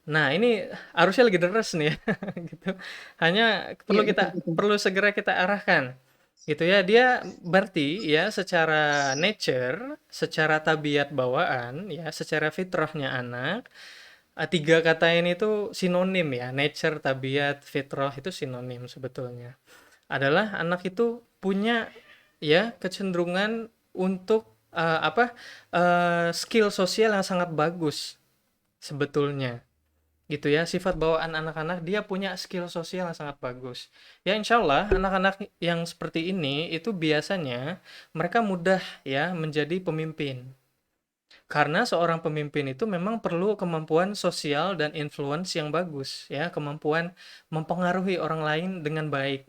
Nah, ini arusnya lagi deras nih ya, gitu. Hanya Iya, betul betul. perlu segera kita arahkan, gitu ya. Dia berarti ya secara nature, secara tabiat bawaan, ya, secara fitrahnya anak, tiga kata ini tuh sinonim ya, nature, tabiat, fitrah itu sinonim sebetulnya. Adalah anak itu punya ya kecenderungan untuk skill sosial yang sangat bagus sebetulnya, gitu ya. Sifat bawaan anak-anak, dia punya skill sosial yang sangat bagus ya. Insya Allah anak-anak yang seperti ini itu biasanya mereka mudah ya menjadi pemimpin, karena seorang pemimpin itu memang perlu kemampuan sosial dan influence yang bagus ya, kemampuan mempengaruhi orang lain dengan baik.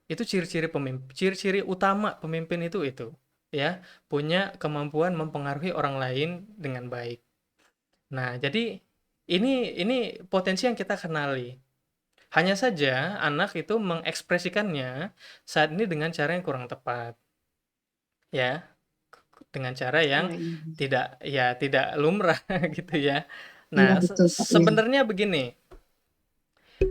Itu ciri-ciri pemimpin, ciri-ciri utama pemimpin itu ya, punya kemampuan mempengaruhi orang lain dengan baik. Nah, jadi ini potensi yang kita kenali. Hanya saja anak itu mengekspresikannya saat ini dengan cara yang kurang tepat, ya. Dengan cara yang Iya, iya. tidak lumrah gitu ya. Iya, Nah, betul, Pak. Iya. sebenarnya begini,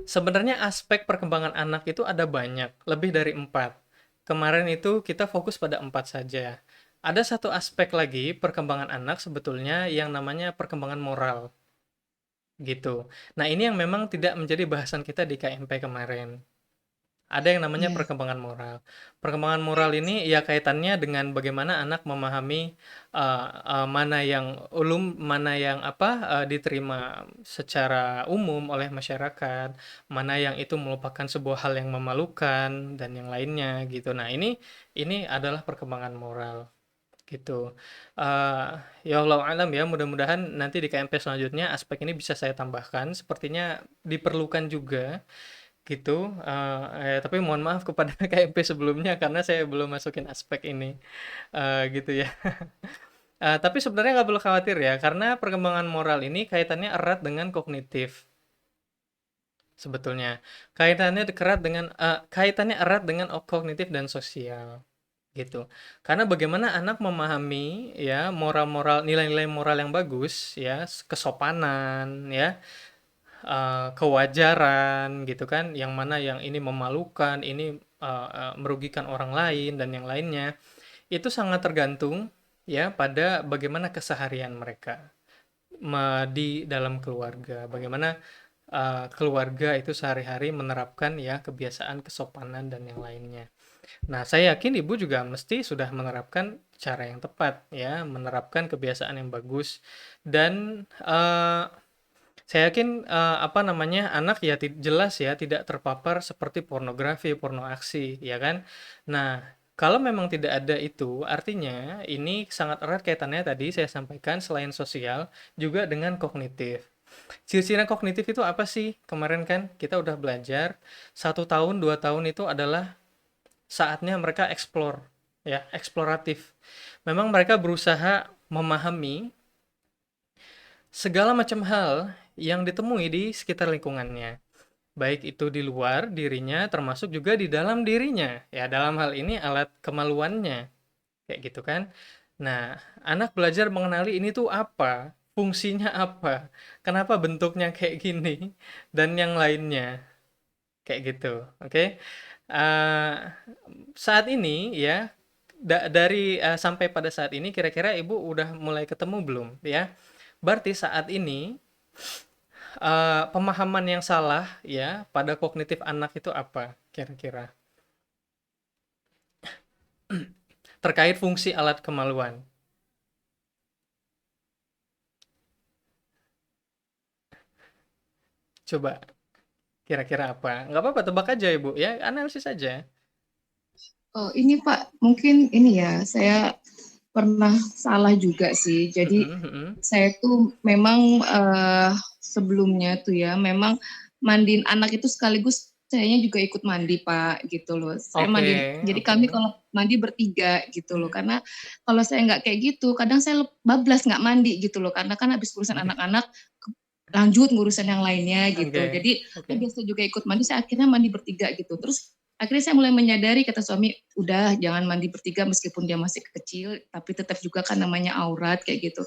sebenarnya aspek perkembangan anak itu ada banyak, lebih dari 4. Kemarin itu kita fokus pada 4 saja. Ada satu aspek lagi perkembangan anak sebetulnya yang namanya perkembangan moral, gitu. Nah, ini yang memang tidak menjadi bahasan kita di KMP kemarin. Ada yang namanya Iya. perkembangan moral. Perkembangan moral ini ya kaitannya dengan bagaimana anak memahami mana yang ulum, mana yang diterima secara umum oleh masyarakat, mana yang itu merupakan sebuah hal yang memalukan dan yang lainnya gitu. Nah, ini adalah perkembangan moral gitu. Eh, ya Allah alam ya, mudah-mudahan nanti di KMP selanjutnya aspek ini bisa saya tambahkan. Sepertinya diperlukan juga gitu, tapi mohon maaf kepada KMP sebelumnya karena saya belum masukin aspek ini, gitu ya. Tapi sebenarnya nggak perlu khawatir ya, karena perkembangan moral ini kaitannya erat dengan kognitif sebetulnya. Kaitannya erat dengan kognitif dan sosial, gitu. Karena bagaimana anak memahami ya moral-moral, nilai-nilai moral yang bagus ya, kesopanan ya, kewajaran gitu kan, yang mana yang ini memalukan, ini merugikan orang lain dan yang lainnya, itu sangat tergantung ya pada bagaimana keseharian mereka di dalam keluarga, bagaimana keluarga itu sehari-hari menerapkan ya kebiasaan kesopanan dan yang lainnya. Nah, saya yakin ibu juga mesti sudah menerapkan cara yang tepat ya, menerapkan kebiasaan yang bagus dan saya yakin, anak ya jelas ya tidak terpapar seperti pornografi, porno aksi, ya kan? Nah, kalau memang tidak ada itu, artinya ini sangat erat kaitannya tadi saya sampaikan selain sosial, juga dengan kognitif. Ciri-ciri kognitif itu apa sih? Kemarin kan kita udah belajar, 1 tahun, 2 tahun itu adalah saatnya mereka explore, ya, eksploratif. Memang mereka berusaha memahami segala macam hal yang ditemui di sekitar lingkungannya, baik itu di luar dirinya termasuk juga di dalam dirinya. Ya, dalam hal ini alat kemaluannya, kayak gitu kan. Nah, anak belajar mengenali ini tuh apa, fungsinya apa, kenapa bentuknya kayak gini, dan yang lainnya, kayak gitu. Oke. Eh, Saat ini ya, dari sampai pada saat ini kira-kira Ibu udah mulai ketemu belum ya? Berarti saat ini pemahaman yang salah ya pada kognitif anak itu apa kira-kira terkait fungsi alat kemaluan? Coba kira-kira apa? Nggak apa-apa, tebak aja ibu ya, analisis aja. Oh, ini Pak, mungkin ini ya, saya pernah salah juga sih. Jadi Mhm mhm. saya tuh memang sebelumnya tuh ya, memang mandiin anak itu sekaligus sayanya juga ikut mandi Pak, gitu loh. Saya Oke mandiin, jadi oke. kami kalau mandi bertiga gitu loh. Karena kalau saya nggak kayak gitu, kadang saya bablas nggak mandi gitu loh. Karena kan habis urusan anak-anak, lanjut ngurusan yang lainnya gitu. Oke Jadi oke. saya biasa juga ikut mandi, saya akhirnya mandi bertiga gitu. Terus akhirnya saya mulai menyadari, kata suami, udah jangan mandi bertiga meskipun dia masih kecil, tapi tetap juga kan namanya aurat kayak gitu.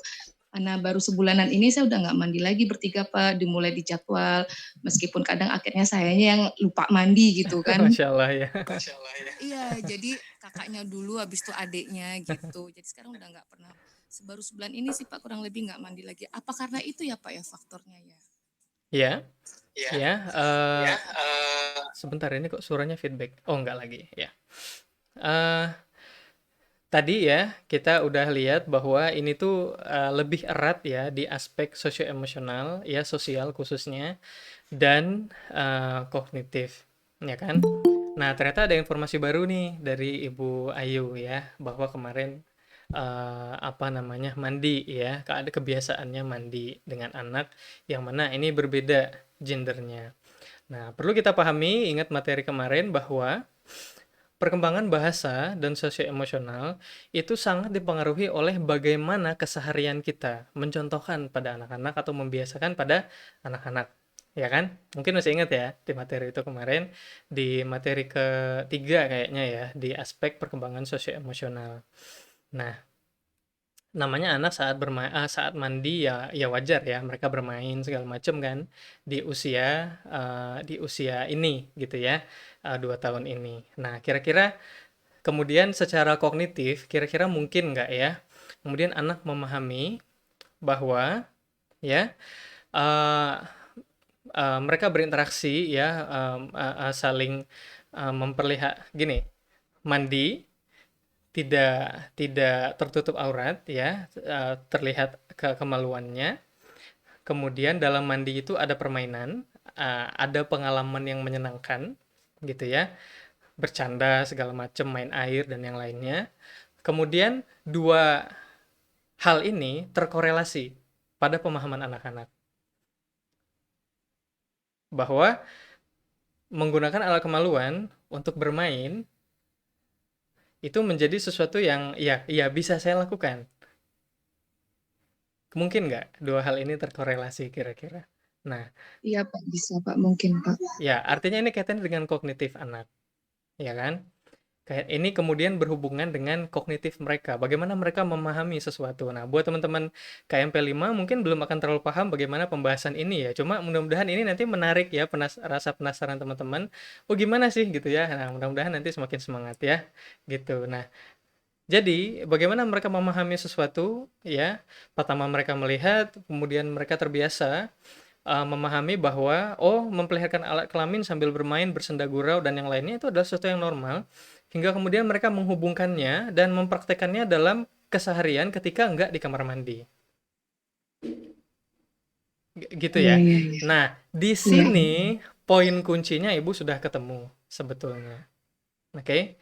Karena baru sebulanan ini saya udah nggak mandi lagi bertiga Pak, dimulai di jadwal, meskipun kadang akhirnya sayanya yang lupa mandi gitu kan. Masya Allah ya. Masya Allah ya. Iya, jadi kakaknya dulu, habis itu adiknya gitu. Jadi sekarang udah nggak pernah. Baru sebulan ini sih Pak kurang lebih nggak mandi lagi. Apa karena itu ya Pak ya faktornya ya? Ya Ya, ya. ya. Sebentar, ini kok suaranya feedback. Oh, enggak lagi ya. Eh, Tadi ya kita udah lihat bahwa ini tuh lebih erat ya di aspek sosioemosional ya, sosial khususnya, dan kognitif, ya kan? Nah, ternyata ada informasi baru nih dari Ibu Ayu ya, bahwa kemarin apa namanya, mandi ya, ada kebiasaannya mandi dengan anak yang mana ini berbeda gendernya. Nah, perlu kita pahami, ingat materi kemarin bahwa perkembangan bahasa dan sosioemosional itu sangat dipengaruhi oleh bagaimana keseharian kita mencontohkan pada anak-anak atau membiasakan pada anak-anak. Ya kan? Mungkin masih ingat ya di materi itu kemarin, di materi ketiga kayaknya ya, di aspek perkembangan sosioemosional. Nah, namanya anak saat saat mandi ya ya wajar ya mereka bermain segala macam kan di usia ini gitu ya, 2 tahun ini. Nah, kira-kira kemudian secara kognitif, kira-kira mungkin nggak ya, kemudian anak memahami bahwa ya, eee mereka berinteraksi ya, saling, gini, mandi tidak tidak tertutup aurat ya, terlihat kemaluannya, kemudian dalam mandi itu ada permainan, ada pengalaman yang menyenangkan, gitu ya, bercanda segala macam, main air dan yang lainnya. Kemudian dua hal ini terkorelasi pada pemahaman anak-anak bahwa menggunakan alat kemaluan untuk bermain itu menjadi sesuatu yang ya bisa saya lakukan. Mungkin nggak dua hal ini terkorelasi kira-kira? Nah, Iya Pak, bisa Pak, mungkin Pak. ya artinya ini kaitannya dengan kognitif anak, ya kan? Kayak ini kemudian berhubungan dengan kognitif mereka, bagaimana mereka memahami sesuatu. Nah, buat teman-teman KMP5 mungkin belum akan terlalu paham bagaimana pembahasan ini ya. Cuma mudah-mudahan ini nanti menarik ya, rasa penasaran teman-teman. Oh, gimana sih gitu ya. Nah, mudah-mudahan nanti semakin semangat ya. Gitu. Nah, jadi bagaimana mereka memahami sesuatu ya. Pertama mereka melihat, kemudian mereka terbiasa memahami bahwa oh memperlihatkan alat kelamin sambil bermain bersenda gurau dan yang lainnya itu adalah sesuatu yang normal, hingga kemudian mereka menghubungkannya dan mempraktekannya dalam keseharian ketika enggak di kamar mandi. Gitu Iya, ya. iya, iya. Nah, di Iya, sini iya. poin kuncinya Ibu sudah ketemu sebetulnya. Oke.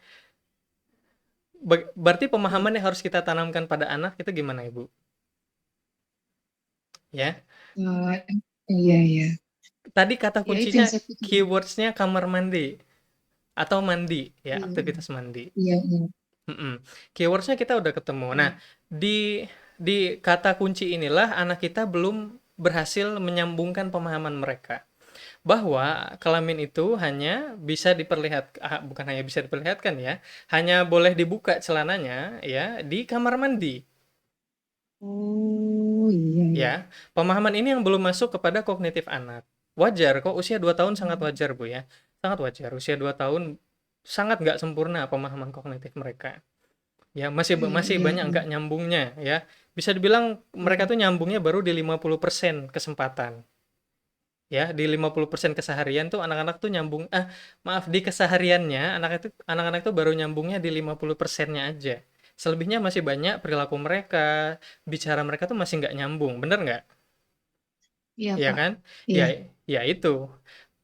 Berarti Iya. pemahaman yang harus kita tanamkan pada anak itu gimana, Ibu? Ya. Eh, iya, iya. Tadi kata Ya itu yang kuncinya, saya pikir. keywordsnya kamar mandi atau mandi ya, Iya, aktivitas mandi. iya, iya. Mhm. Keyword-nya kita udah ketemu. Nah, Iya. di kata kunci inilah anak kita belum berhasil menyambungkan pemahaman mereka bahwa kelamin itu hanya bisa bukan hanya bisa diperlihatkan ya, hanya boleh dibuka celananya ya di kamar mandi. Oh, iya, iya. Ya, pemahaman ini yang belum masuk kepada kognitif anak. Wajar kok, usia 2 tahun sangat wajar, Bu, ya. Sangat wajar, usia 2 tahun sangat nggak sempurna pemahaman kognitif mereka. Ya, masih Iya, masih iya, banyak iya. nggak nyambungnya, ya. Bisa dibilang mereka Iya. tuh nyambungnya baru di 50% kesempatan. Ya, di 50% keseharian tuh anak-anak tuh maaf, di kesehariannya anak-anak itu baru nyambungnya di 50%-nya aja. Selebihnya masih banyak perilaku mereka, bicara mereka tuh masih nggak nyambung, bener nggak? Iya, Iya Pak. kan? Ya, Iya. ya itu.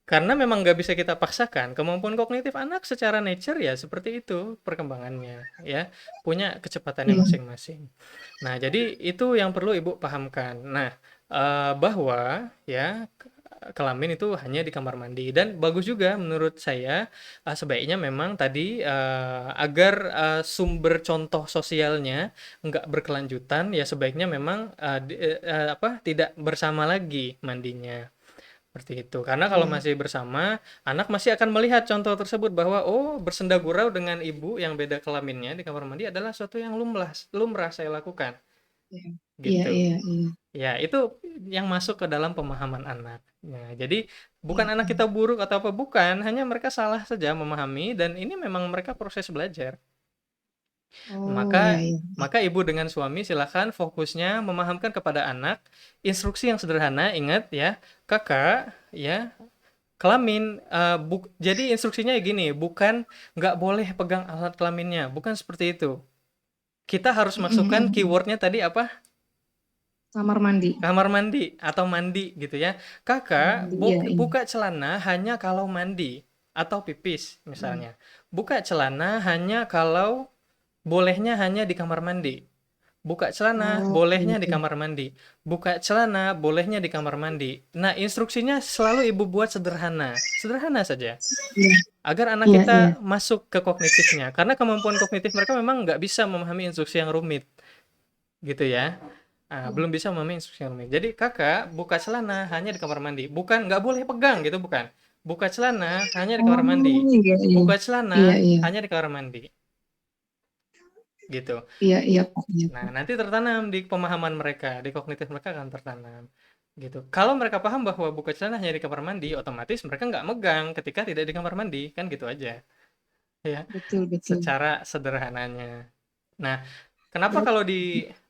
Karena memang nggak bisa kita paksakan, kemampuan kognitif anak secara nature ya seperti itu perkembangannya, ya, punya kecepatannya Iya. masing-masing. Nah, jadi itu yang perlu Ibu pahamkan. Nah, bahwa ya kelamin itu hanya di kamar mandi dan bagus juga menurut saya, sebaiknya memang tadi, agar, sumber contoh sosialnya nggak berkelanjutan, ya sebaiknya memang, tidak bersama lagi mandinya. Seperti itu. Karena kalau Iya. masih bersama, anak masih akan melihat contoh tersebut bahwa oh, bersenda gurau dengan ibu yang beda kelaminnya di kamar mandi adalah suatu yang lumrah, lumrah saya lakukan. Iya. Iya. Gitu. Iya. Iya. Ya, itu yang masuk ke dalam pemahaman anak. Ya, jadi bukan Iya. anak kita buruk atau apa bukan, hanya mereka salah saja memahami dan ini memang mereka proses belajar. Oh, iya, Maka iya. maka ibu dengan suami silakan fokusnya memahamkan kepada anak instruksi yang sederhana. Ingat ya, kakak ya kelamin, jadi instruksinya gini, bukan nggak boleh pegang alat kelaminnya, bukan seperti itu. Kita harus Mm, mm, masukkan mm, mm. keywordnya tadi apa? Kamar mandi. Kamar mandi atau mandi gitu ya. Kamar Kakak mandi. Iya, iya. buka celana hanya kalau mandi atau pipis Iya. misalnya. Buka celana hanya kalau bolehnya hanya di kamar mandi. Buka celana Oh, bolehnya di gitu. kamar mandi. Buka celana bolehnya di kamar mandi. Nah, instruksinya selalu ibu buat sederhana. Sederhana saja. Iya, Agar anak iya, iya. kita masuk ke kognitifnya. Karena kemampuan kognitif mereka memang nggak bisa memahami instruksi yang rumit. Gitu ya. Iya. Belum bisa memahami instruksi yang rumit. Jadi kakak buka celana hanya di kamar mandi. Bukan nggak boleh pegang gitu, bukan. Buka celana hanya di kamar mandi. Oh, iya, iya. Buka Iya, celana iya. hanya di kamar mandi. Gitu. Iya, iya, Pak. Iya, Nah, Pak. nanti tertanam di pemahaman mereka, di kognitif mereka akan tertanam. Gitu. Kalau mereka paham bahwa buka celana hanya di kamar mandi, otomatis mereka nggak megang ketika tidak di kamar mandi. Kan gitu aja. Ya, Betul, betul. secara sederhananya. Nah, kenapa Ber- kalau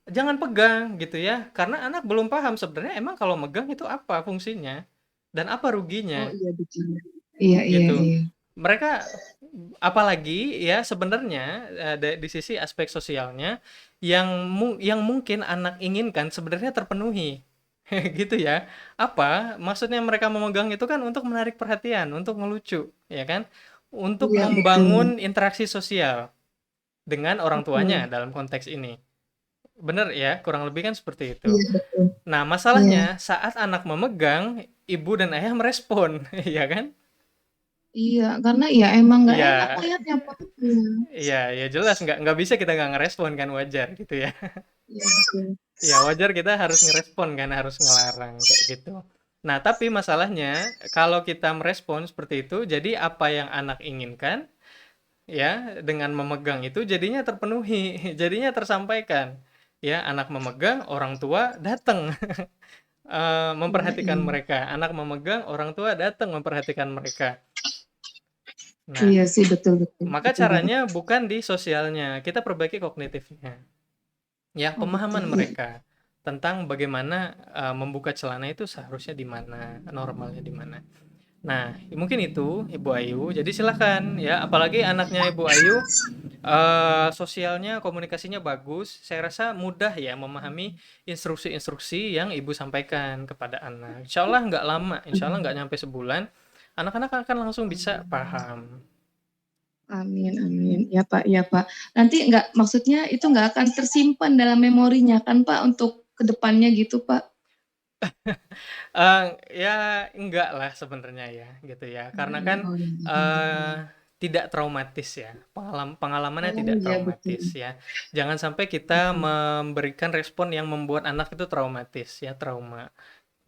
jangan pegang gitu ya? Karena anak belum paham sebenarnya emang kalau megang itu apa fungsinya dan apa ruginya Oh, iya, betul. Iya, iya, gitu. iya. Mereka apalagi ya sebenarnya di sisi aspek sosialnya yang mungkin anak inginkan sebenarnya terpenuhi. Gitu ya. Apa? Maksudnya mereka memegang itu kan untuk menarik perhatian, untuk ngelucu, ya kan? Untuk Iya, betul. membangun interaksi sosial dengan orang tuanya Betul. dalam konteks ini. Bener ya, kurang lebih kan seperti itu. Iya, betul. Nah, Iya. masalahnya saat anak memegang, ibu dan ayah merespon, ya kan? Iya, karena ya emang nggak enak Iya, lihatnya, Pak. Iya. iya, ya jelas nggak bisa kita nggak ngerespon kan, wajar gitu ya. Iya, betul. Ya wajar kita harus ngerespon kan, harus ngelarang kayak gitu. Nah, tapi masalahnya kalau kita merespon seperti itu, jadi apa yang anak inginkan ya dengan memegang itu jadinya terpenuhi, jadinya tersampaikan. Ya, anak memegang, orang tua datang Iya, memperhatikan iya. mereka. Anak memegang, orang tua datang memperhatikan mereka. Nah, Iya sih, betul, betul. maka Betul banget. caranya bukan di sosialnya, kita perbaiki kognitifnya. Ya, Oh, betul. pemahaman Iya. mereka tentang bagaimana membuka celana itu seharusnya di mana, normalnya di mana. Nah, mungkin itu Ibu Ayu. Jadi silakan ya, apalagi anaknya Ibu Ayu sosialnya, komunikasinya bagus. Saya rasa mudah ya memahami instruksi-instruksi yang Ibu sampaikan kepada anak. Insya Allah nggak lama, insya Allah nggak nyampe sebulan, anak-anak akan langsung bisa paham. Amin, amin. Ya Pak, ya Pak. Nanti nggak, maksudnya itu nggak akan tersimpan dalam memorinya kan Pak untuk kedepannya gitu Pak? Ya enggak lah sebenarnya ya, gitu ya. Karena Hmm, kan oh, iya. eh, tidak traumatis ya, pengalamannya Oh, tidak iya, betul. traumatis ya. Jangan sampai kita Betul. memberikan respon yang membuat anak itu traumatis ya, trauma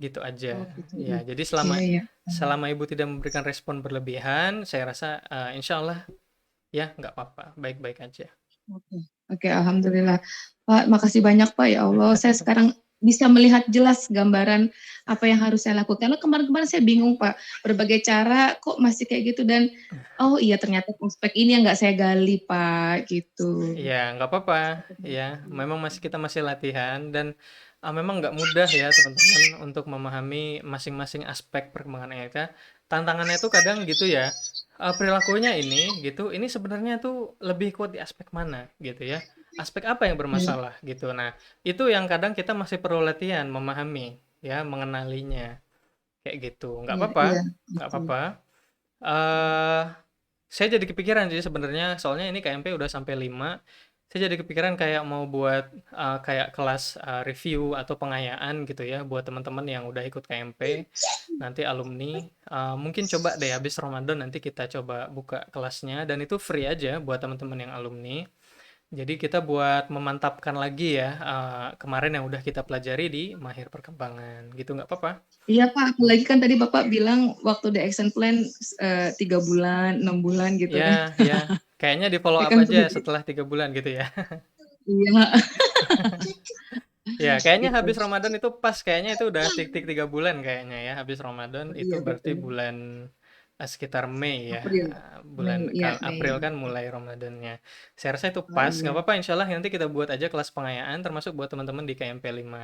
gitu Oh, aja. gitu. Ya, jadi Iya, selama iya. selama ibu tidak memberikan respon berlebihan, saya rasa insya Allah ya nggak apa-apa, baik-baik aja. Oke, oke, alhamdulillah. Pak, makasih banyak Pak. Ya Allah, saya sekarang bisa melihat jelas gambaran apa yang harus saya lakukan. Karena kemarin-kemarin saya bingung Pak, berbagai cara kok masih kayak gitu dan oh iya ternyata aspek ini yang nggak saya gali Pak, gitu. Iya, nggak apa-apa. Ya, memang kita masih latihan dan memang nggak mudah ya teman-teman untuk memahami masing-masing aspek perkembangan EK. Tantangannya tuh kadang gitu ya, perilakunya ini gitu, ini sebenarnya tuh lebih kuat di aspek mana gitu ya. Aspek apa yang Ya, bermasalah gitu. Nah, itu yang kadang kita masih perlu latihan memahami ya, mengenalinya kayak gitu. Nggak Iya, apa-apa, iya, nggak betul. apa-apa. Eh, saya jadi kepikiran sih sebenarnya, soalnya ini KMP udah sampai 5. Saya jadi kepikiran kayak mau buat kayak kelas review atau pengayaan gitu ya buat teman-teman yang udah ikut KMP, nanti alumni. Mungkin coba deh habis Ramadan nanti kita coba buka kelasnya dan itu free aja buat teman-teman yang alumni. Jadi kita buat memantapkan lagi ya kemarin yang udah kita pelajari di Mahir Perkembangan gitu, nggak apa-apa. Iya Pak, apalagi kan tadi Bapak bilang waktu the action plan 3 bulan, 6 bulan gitu Ya, kan. ya. Kayaknya di follow Ya up kan aja sebagai, setelah 3 bulan gitu ya. iya Ya, kayaknya gitu. habis Ramadan itu pas, kayaknya itu udah tik-tik 3 bulan kayaknya ya. Habis Ramadan Oh, itu iya berarti betul. bulan sekitar Mei ya. April, Bulan Mei, iya Mei. April kan mulai Ramadannya. Saya rasa itu Oh pas, nggak iya, apa-apa insya Allah nanti kita buat aja kelas pengayaan termasuk buat teman-teman di KMP 5.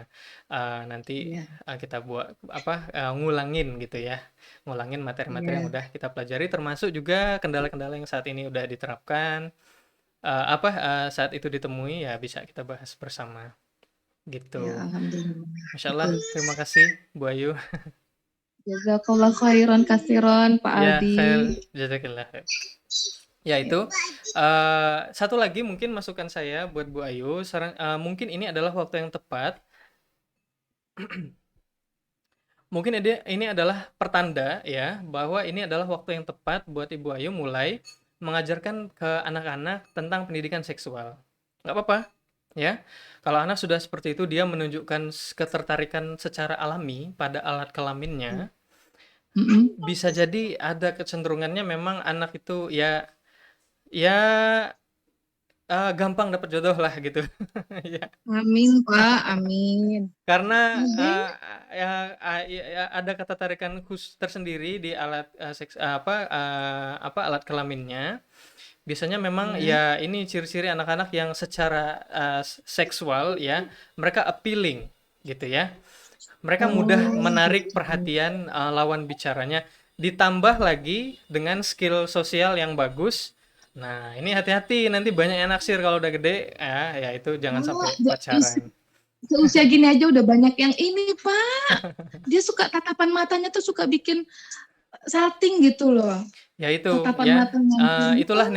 Nanti iya, kita buat apa ngulangin gitu ya. Ngulangin materi-materi yang iya, udah kita pelajari termasuk juga kendala-kendala yang saat ini udah diterapkan. Saat itu ditemui ya bisa kita bahas bersama iya, gitu. alhamdulillah. Masya Allah, Betul. terima kasih Bu Ayu. Jazakallah khairan kasiron Pak Ya, Aldi. khair, jazakillah khair. Ya Ya. itu, satu lagi mungkin masukan saya buat Bu Ayu, mungkin ini adalah waktu yang tepat. Mungkin ini adalah pertanda ya bahwa ini adalah waktu yang tepat buat Ibu Ayu mulai mengajarkan ke anak-anak tentang pendidikan seksual. Nggak apa-apa, ya. Kalau anak sudah seperti itu, dia menunjukkan ketertarikan secara alami pada alat kelaminnya, Mm-mm. bisa jadi ada kecenderungannya memang anak itu ya ya gampang dapat jodoh lah gitu. Ya. Amin Pak, amin. Karena Mhm. ya ada ketertarikan tersendiri di alat alat kelaminnya. Biasanya memang Ya. ya ini ciri-ciri anak-anak yang secara seksual ya, mereka appealing gitu ya. Mereka mudah Oh menarik gitu. perhatian lawan bicaranya, ditambah lagi dengan skill sosial yang bagus. Nah, ini hati-hati nanti banyak yang naksir kalau udah gede, ya itu jangan Oh, sampai pacaran. seusia gini aja udah banyak yang ini Pak. Dia suka tatapan matanya tuh suka bikin salting gitu loh. Ya itu Tatapan ya, matanya. itulah Oh,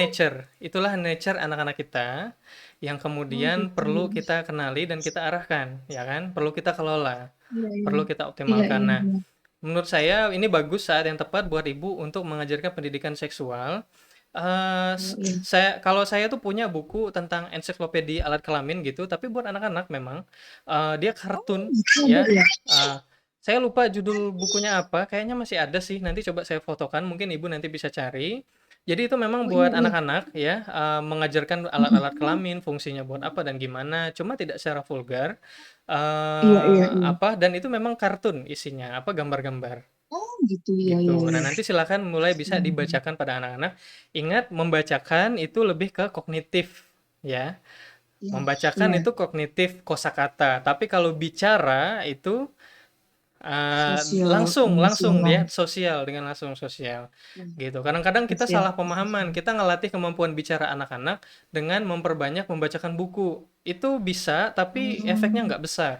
itulah nature anak-anak kita yang oh kemudian gitu. perlu kita kenali dan kita arahkan, ya kan? Perlu kita kelola, Iya, iya. perlu kita Iya, optimalkan. iya, Nah, iya. menurut saya ini bagus saat yang tepat buat ibu untuk mengajarkan pendidikan seksual. Oh, iya. Kalau saya tuh punya buku tentang ensiklopedia alat kelamin gitu, tapi buat anak-anak memang dia Oh, kartun gitu ada ya. ya. Eh, saya lupa judul bukunya apa, kayaknya masih ada sih. Nanti coba saya fotokan, mungkin ibu nanti bisa cari. Jadi itu memang Oh, iya, buat iya. anak-anak ya, mengajarkan alat-alat kelamin, fungsinya buat apa dan gimana, cuma tidak secara vulgar. Iya, iya, iya. Dan itu memang kartun isinya, gambar-gambar. Oh, gitu. Iya, Gitu. iya, Nah, iya. nanti silakan mulai bisa Hmm. dibacakan pada anak-anak. Ingat, membacakan itu lebih ke kognitif, ya. Iya, Membacakan iya. itu kognitif kosakata, tapi kalau bicara itu Sosial, langsung langsung emosional. dia sosial dengan langsung sosial. Gitu. Kadang-kadang kita Sosial, salah pemahaman. emosional. Kita ngelatih kemampuan bicara anak-anak dengan memperbanyak membacakan buku. Itu bisa, tapi efeknya Hmm. nggak besar,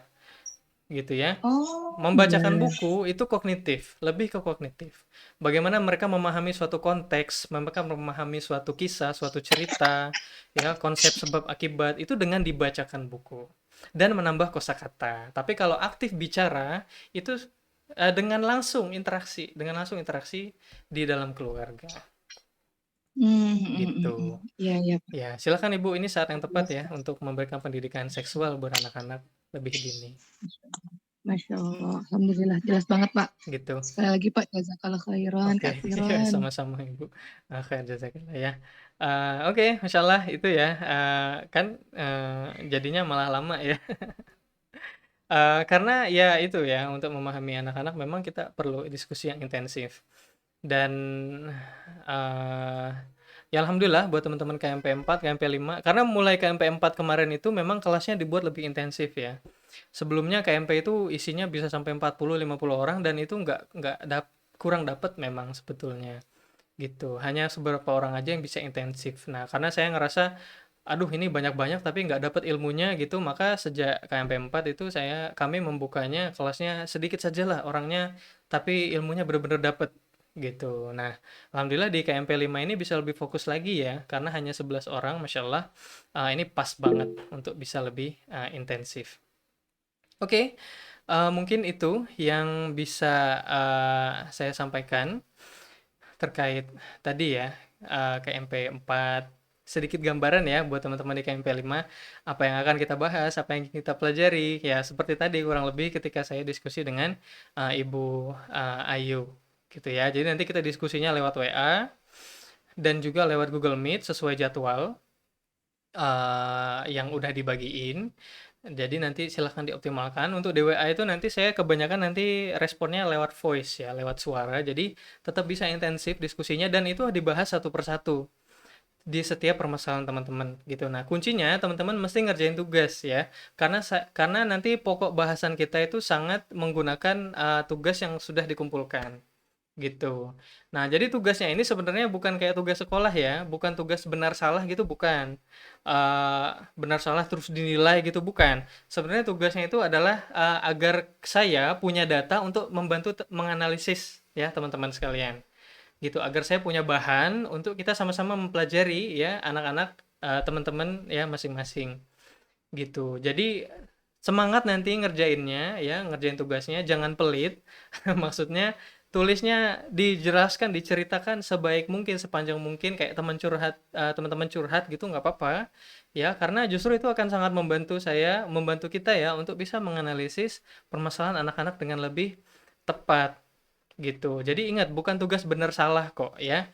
gitu ya. Oh, Membacakan iya. buku itu kognitif, lebih ke kognitif. Bagaimana mereka memahami suatu konteks, mereka memahami suatu kisah, suatu cerita, ya, konsep sebab akibat itu dengan dibacakan buku dan menambah kosakata. Tapi kalau aktif bicara itu dengan langsung interaksi di dalam keluarga. Hmm, hmm, hmm, Gitu. hmm. Iya, iya, Pak. Ya, silakan Ibu, ini saat yang tepat Jelas, ya Pak. untuk memberikan pendidikan seksual buat anak-anak lebih dini. Masya Allah. Alhamdulillah. Jelas banget, Pak. Gitu. Sekali lagi, Pak. Jazakallah khairan, Oke, Kak ya Siron. sama-sama Ibu. Khair jazakallah ya. Oke, Masya Allah itu ya, kan jadinya malah lama ya. Karena ya itu ya, untuk memahami anak-anak memang kita perlu diskusi yang intensif. Dan eh, ya alhamdulillah buat teman-teman KMP 4, KMP 5, karena mulai KMP 4 kemarin itu memang kelasnya dibuat lebih intensif ya. Sebelumnya KMP itu isinya bisa sampai 40-50 orang dan itu kurang dapat memang sebetulnya gitu. Hanya seberapa orang aja yang bisa intensif. Nah, karena saya ngerasa aduh ini banyak-banyak tapi nggak dapat ilmunya gitu, maka sejak KMP 4 itu kami membukanya kelasnya sedikit saja lah orangnya, tapi ilmunya bener-bener dapet, gitu. Nah, alhamdulillah di KMP 5 ini bisa lebih fokus lagi ya, karena hanya 11 orang, Masya Allah, ini pas banget untuk bisa lebih intensif. Oke, mungkin itu yang bisa saya sampaikan terkait tadi ya, KMP 4. Sedikit gambaran ya buat teman-teman di KMP 5, apa yang akan kita bahas, apa yang kita pelajari. Ya seperti tadi kurang lebih ketika saya diskusi dengan Ibu Ayu gitu ya. Jadi nanti kita diskusinya lewat WA dan juga lewat Google Meet sesuai jadwal yang udah dibagiin. Jadi nanti silahkan dioptimalkan. Untuk di WA itu nanti saya kebanyakan nanti responnya lewat voice ya, lewat suara. Jadi tetap bisa intensif diskusinya dan itu dibahas satu persatu di setiap permasalahan teman-teman gitu. Nah, kuncinya teman-teman mesti ngerjain tugas ya. Karena nanti pokok bahasan kita itu sangat menggunakan tugas yang sudah dikumpulkan gitu. Nah, jadi tugasnya ini sebenarnya bukan kayak tugas sekolah ya, bukan tugas benar salah gitu, bukan. Benar salah terus dinilai gitu, bukan. Sebenarnya tugasnya itu adalah agar saya punya data untuk membantu menganalisis ya teman-teman sekalian. Gitu, agar saya punya bahan untuk kita sama-sama mempelajari ya anak-anak teman-teman ya masing-masing gitu. Jadi semangat nanti ngerjainnya ya, ngerjain tugasnya jangan pelit. Maksudnya tulisnya dijelaskan, diceritakan sebaik mungkin, sepanjang mungkin kayak teman-teman curhat gitu nggak apa-apa ya, karena justru itu akan sangat membantu saya, membantu kita ya untuk bisa menganalisis permasalahan anak-anak dengan lebih tepat gitu. Jadi ingat bukan tugas benar salah kok ya.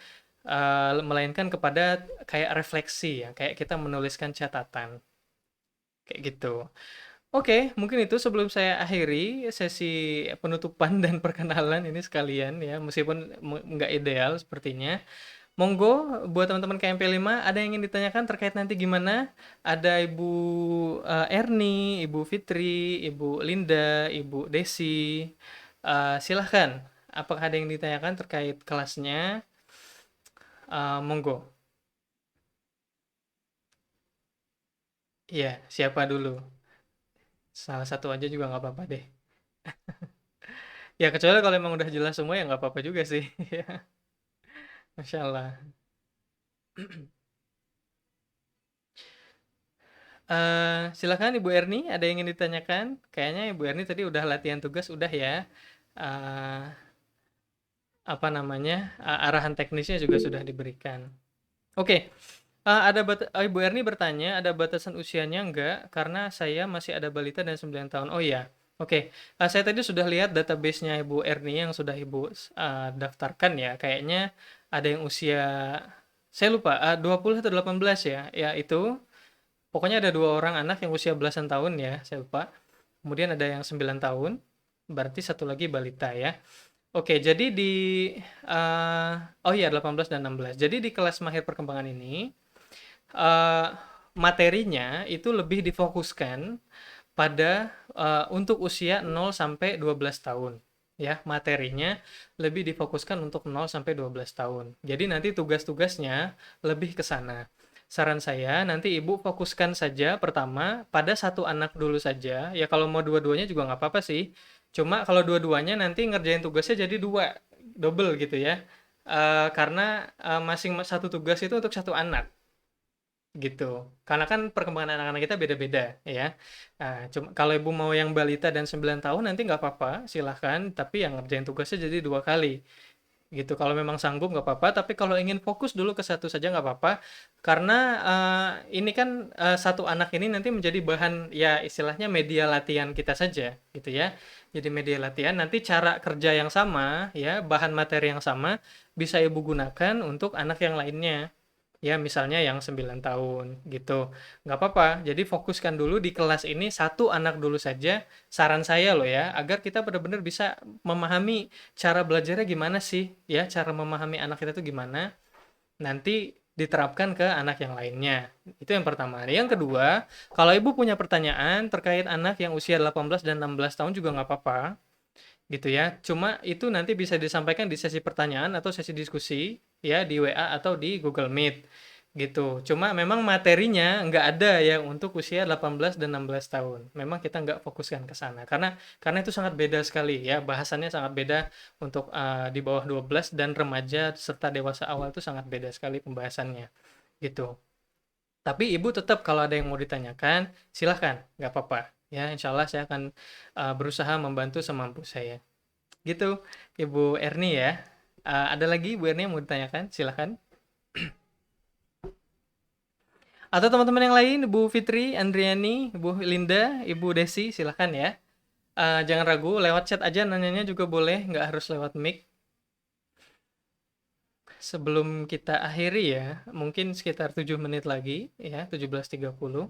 Melainkan kepada kayak refleksi ya, kayak kita menuliskan catatan kayak gitu. Oke, mungkin itu sebelum saya akhiri sesi penutupan dan perkenalan ini sekalian ya, meskipun nggak ideal sepertinya. Monggo buat teman-teman KMP 5 ada yang ingin ditanyakan terkait nanti gimana? Ada Ibu Erni, Ibu Fitri, Ibu Linda, Ibu Desi. Silahkan, apakah ada yang ditanyakan terkait kelasnya? Monggo. Iya, siapa dulu? Salah satu aja juga nggak apa-apa deh. Ya kecuali kalau emang udah jelas semua ya nggak apa-apa juga sih. Ya, Masya Allah. Silakan Ibu Erni, ada yang ingin ditanyakan? Kayaknya Ibu Erni tadi udah latihan tugas, udah ya. Eh, apa namanya? Arahan teknisnya juga sudah diberikan. Oke, Ibu Erni bertanya, ada batasan usianya enggak? Karena saya masih ada balita dan 9 tahun. Oh iya, oke. Saya tadi sudah lihat database-nya Ibu Erni yang sudah Ibu daftarkan ya. Kayaknya ada yang usia, saya lupa, 20 atau 18 ya. Ya itu, pokoknya ada dua orang anak yang usia belasan tahun ya, saya lupa. Kemudian ada yang 9 tahun, berarti satu lagi balita ya. Oke, jadi oh iya 18 dan 16. Jadi di kelas Mahir Perkembangan ini, eh, materinya itu lebih difokuskan pada untuk usia 0 sampai 12 tahun. Ya, materinya lebih difokuskan untuk 0 sampai 12 tahun. Jadi nanti tugas-tugasnya lebih ke sana. Saran saya nanti ibu fokuskan saja pertama pada satu anak dulu saja. Ya kalau mau dua-duanya juga nggak apa-apa sih. Cuma kalau dua-duanya nanti ngerjain tugasnya jadi dua, double gitu ya. Karena masing satu tugas itu untuk satu anak gitu. Karena kan perkembangan anak-anak kita beda-beda ya. Nah, cuma kalau ibu mau yang balita dan 9 tahun nanti nggak apa-apa, silahkan. Tapi yang ngerjain tugasnya jadi dua kali gitu. Kalau memang sanggup nggak apa-apa. Tapi kalau ingin fokus dulu ke satu saja nggak apa-apa. Karena ini kan satu anak ini nanti menjadi bahan ya istilahnya media latihan kita saja gitu ya. Jadi media latihan nanti cara kerja yang sama ya bahan materi yang sama bisa ibu gunakan untuk anak yang lainnya. Ya, misalnya yang 9 tahun gitu. Nggak apa-apa. Jadi fokuskan dulu di kelas ini satu anak dulu saja. Saran saya loh ya, agar kita benar-benar bisa memahami cara belajarnya gimana sih, ya, cara memahami anak kita itu gimana. Nanti diterapkan ke anak yang lainnya. Itu yang pertama. Yang kedua, kalau ibu punya pertanyaan terkait anak yang usia 18 dan 16 tahun juga nggak apa-apa gitu ya. Cuma itu nanti bisa disampaikan di sesi pertanyaan atau sesi diskusi ya di WA atau di Google Meet gitu. Cuma memang materinya nggak ada yang untuk usia 18 dan 16 tahun. Memang kita nggak fokuskan ke sana. Karena itu sangat beda sekali ya, bahasannya sangat beda untuk di bawah 12 dan remaja serta dewasa awal itu sangat beda sekali pembahasannya gitu. Tapi ibu tetap kalau ada yang mau ditanyakan, silahkan, nggak apa-apa. Ya, insya Allah saya akan berusaha membantu semampu saya. Gitu, Ibu Erni ya. Ada lagi Ibu Erni yang mau ditanyakan? Silahkan. Atau teman-teman yang lain, Ibu Fitri, Andriani, Ibu Linda, Ibu Desi, silahkan ya. Jangan ragu, lewat chat aja nanyanya juga boleh, nggak harus lewat mic. Sebelum kita akhiri ya, mungkin sekitar 7 menit lagi, ya, 17.30.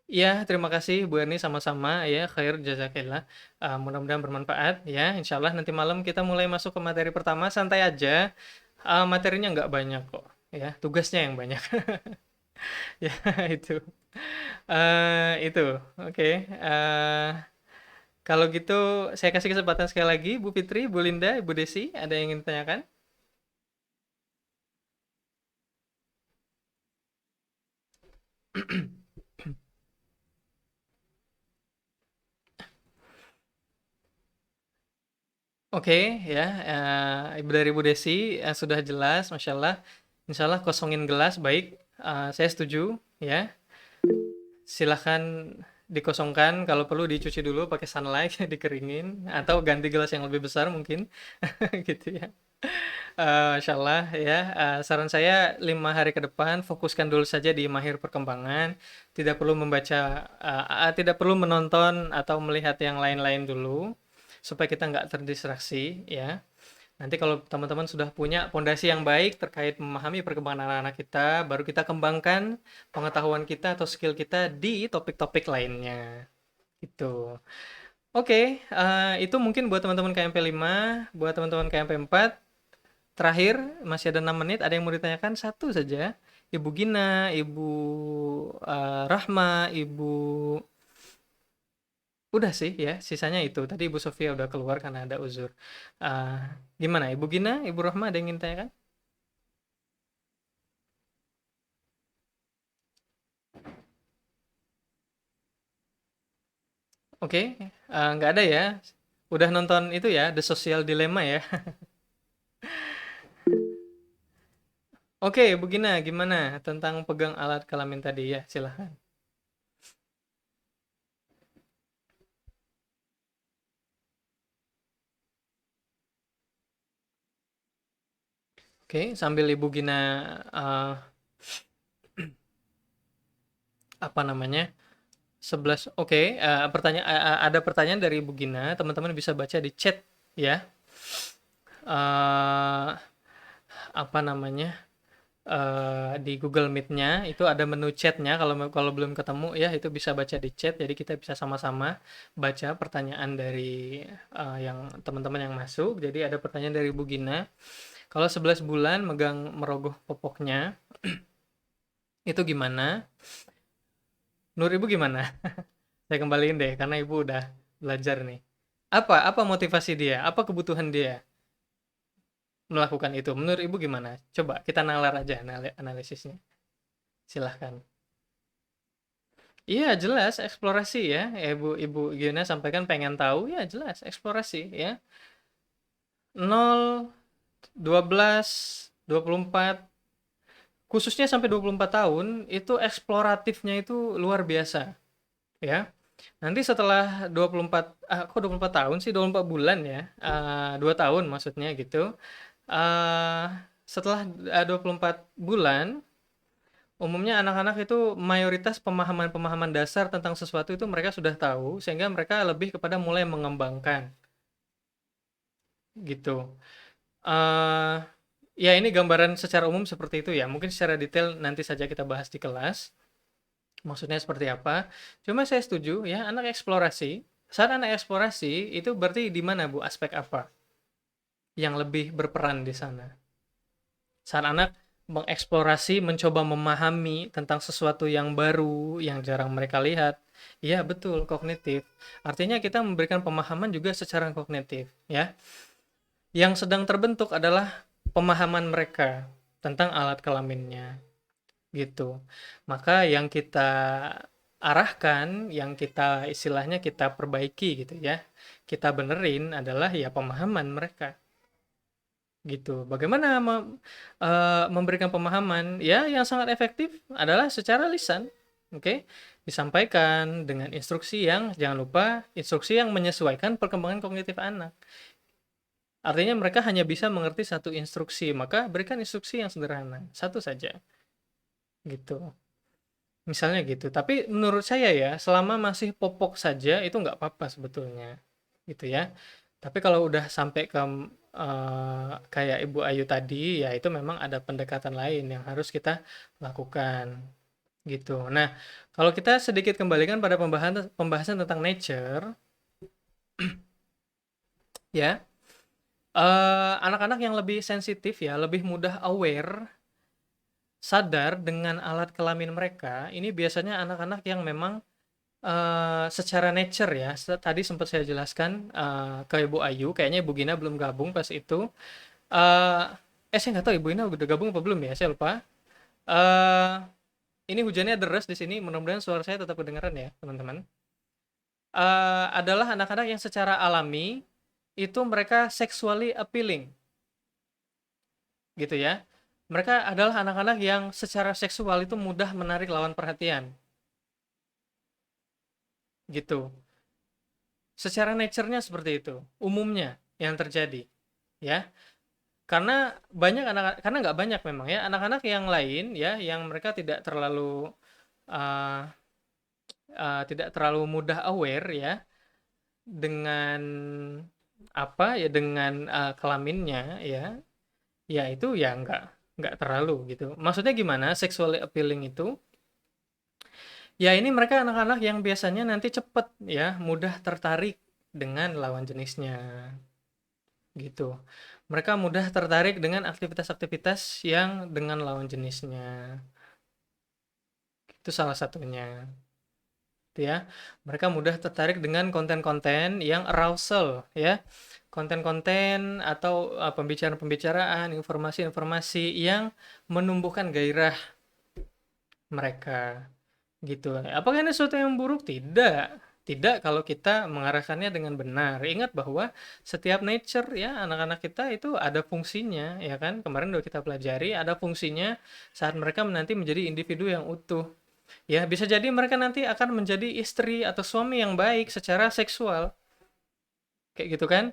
Ya, terima kasih Bu Erni sama-sama ya, khair jazakillah. Mudah-mudahan bermanfaat ya. Insya Allah nanti malam kita mulai masuk ke materi pertama, santai aja. Materinya nggak banyak kok, ya, tugasnya yang banyak. Ya, itu. Itu, oke. Kalau gitu saya kasih kesempatan sekali lagi, Bu Fitri, Bu Linda, Ibu Desi, ada yang ingin ditanyakan? Oke, ya, Ibu dari Ibu Desi sudah jelas, Masya Allah. Insya Allah kosongin gelas, baik. Saya setuju, ya. Silahkan dikosongkan, kalau perlu dicuci dulu pakai sunlight, dikeringin, atau ganti gelas yang lebih besar mungkin, gitu ya. Masya Allah ya, saran saya 5 hari ke depan fokuskan dulu saja di mahir perkembangan, tidak perlu membaca, tidak perlu menonton atau melihat yang lain-lain dulu, supaya kita nggak terdistraksi ya. Nanti kalau teman-teman sudah punya pondasi yang baik terkait memahami perkembangan anak-anak kita, baru kita kembangkan pengetahuan kita atau skill kita di topik-topik lainnya. Gitu. Oke, itu mungkin buat teman-teman KMP 5, buat teman-teman KMP 4. Terakhir, masih ada 6 menit, ada yang mau ditanyakan? Satu saja. Ibu Gina, Ibu Rahma, Ibu... Udah sih ya, sisanya itu. Tadi Ibu Sofia udah keluar karena ada uzur. Uh, Gimana, Ibu Gina, Ibu Rahma, ada yang ingin tanyakan? Oke, nggak ada ya. Udah nonton itu ya, The Social Dilemma ya. Oke, Ibu Gina, gimana tentang pegang alat kelamin tadi ya? Silahkan. Oke, sambil Ibu Gina uh, apa namanya? 11. Oke, ada pertanyaan dari Ibu Gina, teman-teman bisa baca di chat ya. Eh, apa namanya? Di Google Meet-nya itu ada menu chat-nya, kalau kalau belum ketemu ya itu bisa baca di chat, jadi kita bisa sama-sama baca pertanyaan dari yang teman-teman yang masuk. Jadi ada pertanyaan dari Ibu Gina. Kalau 11 bulan megang merogoh popoknya itu gimana? Nur Ibu gimana? Saya kembaliin deh karena Ibu udah belajar nih. Apa motivasi dia? Apa kebutuhan dia melakukan itu? Menurut Ibu gimana? Coba kita nalar aja analisisnya. Silahkan. Iya jelas eksplorasi ya. Ibu Ibu Gina sampaikan pengen tahu ya jelas eksplorasi ya. 0, 12, 24, khususnya sampai 24 tahun itu eksploratifnya itu luar biasa ya. Nanti setelah 24, kok 24 tahun sih, 24 bulan ya, 2 tahun maksudnya gitu. Eh, Setelah 24 bulan, umumnya anak-anak itu mayoritas pemahaman-pemahaman dasar tentang sesuatu itu mereka sudah tahu, sehingga mereka lebih kepada mulai mengembangkan gitu. Eh, Ya ini gambaran secara umum seperti itu ya. Mungkin secara detail nanti saja kita bahas di kelas. Maksudnya seperti apa? Cuma saya setuju ya, anak eksplorasi. Saat anak eksplorasi itu berarti di mana Bu? Aspek apa yang lebih berperan di sana? Saat anak mengeksplorasi, mencoba memahami tentang sesuatu yang baru, yang jarang mereka lihat. Iya, betul, kognitif. Artinya kita memberikan pemahaman juga secara kognitif, ya. Yang sedang terbentuk adalah pemahaman mereka tentang alat kelaminnya, gitu. Maka yang kita arahkan, yang kita istilahnya kita perbaiki gitu ya, kita benerin adalah ya pemahaman mereka, gitu. Bagaimana memberikan pemahaman? Ya, yang sangat efektif adalah secara lisan, oke? Disampaikan dengan instruksi yang jangan lupa instruksi yang menyesuaikan perkembangan kognitif anak. Artinya mereka hanya bisa mengerti satu instruksi, maka berikan instruksi yang sederhana, satu saja, gitu. Misalnya gitu. Tapi menurut saya ya, selama masih popok saja itu nggak apa-apa sebetulnya, gitu ya. Tapi kalau udah sampai ke kayak Ibu Ayu tadi, ya itu memang ada pendekatan lain yang harus kita lakukan, gitu. Nah, kalau kita sedikit kembalikan pada pembahasan pembahasan tentang nature, ya, anak-anak yang lebih sensitif ya, lebih mudah aware, sadar dengan alat kelamin mereka, ini biasanya anak-anak yang memang secara nature ya, tadi sempat saya jelaskan ke Ibu Ayu, kayaknya Ibu Gina belum gabung pas itu. Eh, saya nggak tahu Ibu Gina udah gabung apa belum ya, saya lupa. Eh, ini hujannya deras di sini, mudah-mudahan suara saya tetap kedengaran ya, teman-teman. Adalah anak-anak yang secara alami itu mereka sexually appealing, gitu ya. Mereka adalah anak-anak yang secara seksual itu mudah menarik lawan perhatian, gitu. Secara nature-nya seperti itu, umumnya yang terjadi, ya. Karena nggak banyak memang ya anak-anak yang lain ya yang mereka uh, tidak terlalu mudah aware ya dengan dengan kelaminnya ya, ya itu ya nggak terlalu gitu. Maksudnya gimana sexually appealing itu? Ya ini mereka anak-anak yang biasanya nanti cepet ya mudah tertarik dengan lawan jenisnya, gitu. Mereka mudah tertarik dengan aktivitas-aktivitas yang dengan lawan jenisnya. Itu salah satunya. Gitu ya. Mereka mudah tertarik dengan konten-konten yang arousal ya. Konten-konten atau pembicaraan-pembicaraan, informasi-informasi yang menumbuhkan gairah mereka. Gitu. Apakah ini sesuatu yang buruk? Tidak. Tidak kalau kita mengarahkannya dengan benar. Ingat bahwa setiap nature ya anak-anak kita itu ada fungsinya ya kan. Kemarin udah kita pelajari ada fungsinya saat mereka nanti menjadi individu yang utuh. Ya, bisa jadi mereka nanti akan menjadi istri atau suami yang baik secara seksual. Kayak gitu kan?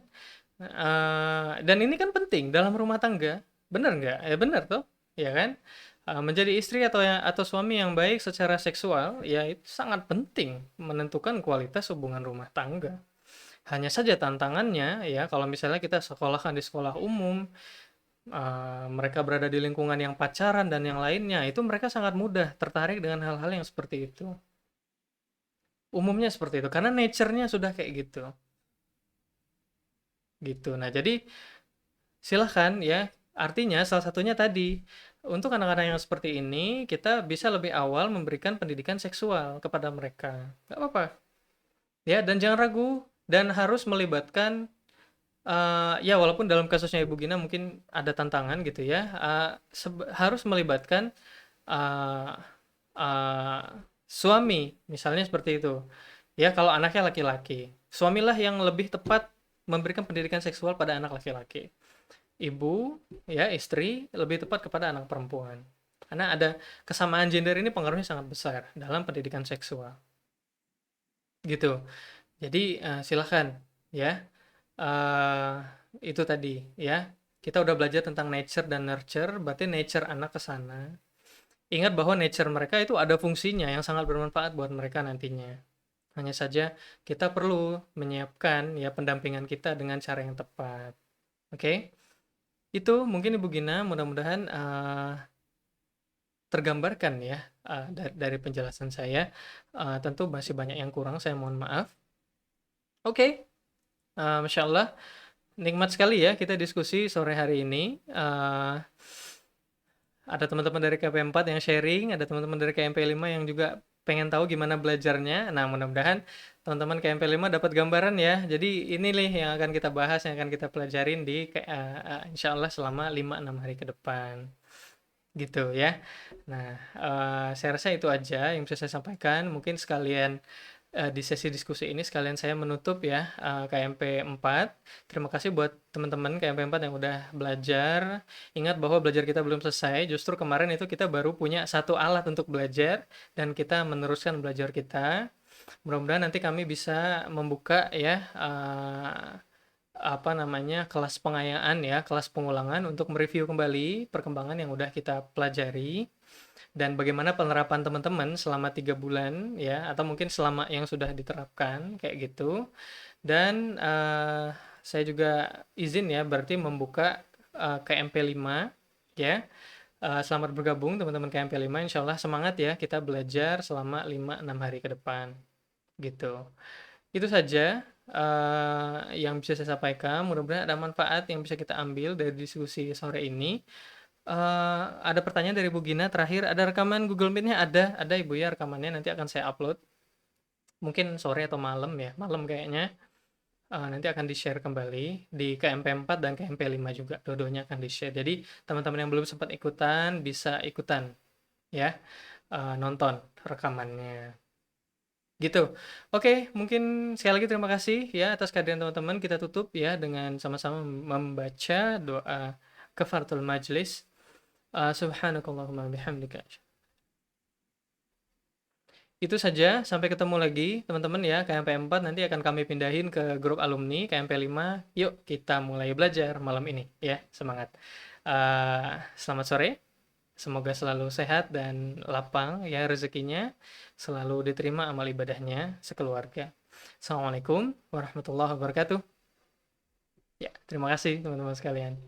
Dan ini kan penting dalam rumah tangga. Benar nggak? Ya benar tuh. Ya kan? Menjadi istri atau suami yang baik secara seksual, ya itu sangat penting menentukan kualitas hubungan rumah tangga. Hanya saja tantangannya, ya kalau misalnya kita sekolahkan di sekolah umum, mereka berada di lingkungan yang pacaran dan yang lainnya, itu mereka sangat mudah tertarik dengan hal-hal yang seperti itu. Umumnya seperti itu, karena nature-nya sudah kayak gitu. Gitu. Nah, jadi silahkan ya. Artinya salah satunya tadi, untuk anak-anak yang seperti ini, kita bisa lebih awal memberikan pendidikan seksual kepada mereka. Nggak apa-apa. Ya, dan jangan ragu, dan harus melibatkan, ya walaupun dalam kasusnya Ibu Gina mungkin ada tantangan gitu ya, harus melibatkan uh, uh, suami, misalnya seperti itu. Ya, kalau anaknya laki-laki, suamilah yang lebih tepat memberikan pendidikan seksual pada anak laki-laki. Ibu, ya istri, lebih tepat kepada anak perempuan. Karena ada kesamaan gender ini pengaruhnya sangat besar dalam pendidikan seksual. Gitu. Jadi silakan ya. Uh, itu tadi ya. Kita udah belajar tentang nature dan nurture, berarti nature anak ke sana. Ingat bahwa nature mereka itu ada fungsinya yang sangat bermanfaat buat mereka nantinya. Hanya saja kita perlu menyiapkan ya pendampingan kita dengan cara yang tepat. Oke? Itu mungkin Ibu Gina mudah-mudahan tergambarkan ya dari penjelasan saya. Tentu masih banyak yang kurang, saya mohon maaf. Oke, Masya Allah. Nikmat sekali ya kita diskusi sore hari ini. Ada teman-teman dari KP4 yang sharing, ada teman-teman dari KMP5 yang juga pengen tahu gimana belajarnya. Nah, mudah-mudahan teman-teman KMP5 dapat gambaran ya. Jadi ini nih yang akan kita bahas, yang akan kita pelajarin di insya Allah selama 5-6 hari ke depan. gitu ya. Nah, saya rasa itu aja yang bisa saya sampaikan. Mungkin sekalian di sesi diskusi ini sekalian saya menutup ya KMP 4. Terima kasih buat teman-teman KMP 4 yang udah belajar. Ingat bahwa belajar kita belum selesai. Justru kemarin itu kita baru punya satu alat untuk belajar dan kita meneruskan belajar kita. Mudah-mudahan nanti kami bisa membuka ya apa namanya kelas pengayaan ya, kelas pengulangan untuk mereview kembali perkembangan yang udah kita pelajari dan bagaimana penerapan teman-teman selama 3 bulan ya atau mungkin selama yang sudah diterapkan kayak gitu. Dan saya juga izin ya berarti membuka KMP 5 ya. Selamat bergabung teman-teman KMP 5. Insya Allah semangat ya kita belajar selama 5-6 hari ke depan gitu. Itu saja yang bisa saya sampaikan. Mudah-mudahan ada manfaat yang bisa kita ambil dari diskusi sore ini. Ada pertanyaan dari Bu Gina terakhir, ada rekaman Google Meet-nya? Ada Ibu ya rekamannya, nanti akan saya upload. Mungkin sore atau malam ya, malam kayaknya. Nanti akan di-share kembali di KMP 4 dan KMP 5 juga, dua-duanya akan di-share. Jadi teman-teman yang belum sempat ikutan, bisa ikutan ya, nonton rekamannya. Gitu. Oke, mungkin sekali lagi terima kasih ya atas kehadiran teman-teman. Kita tutup ya dengan sama-sama membaca doa kafaratul majlis. Subhanakallahumma bihamdika. Itu saja, sampai ketemu lagi teman-teman ya. KMP 4 nanti akan kami pindahin ke grup alumni KMP 5. Yuk kita mulai belajar malam ini ya. Semangat. Selamat sore. Semoga selalu sehat dan lapang ya rezekinya. Selalu diterima amal ibadahnya sekeluarga. Assalamualaikum warahmatullahi wabarakatuh. Ya, terima kasih teman-teman sekalian.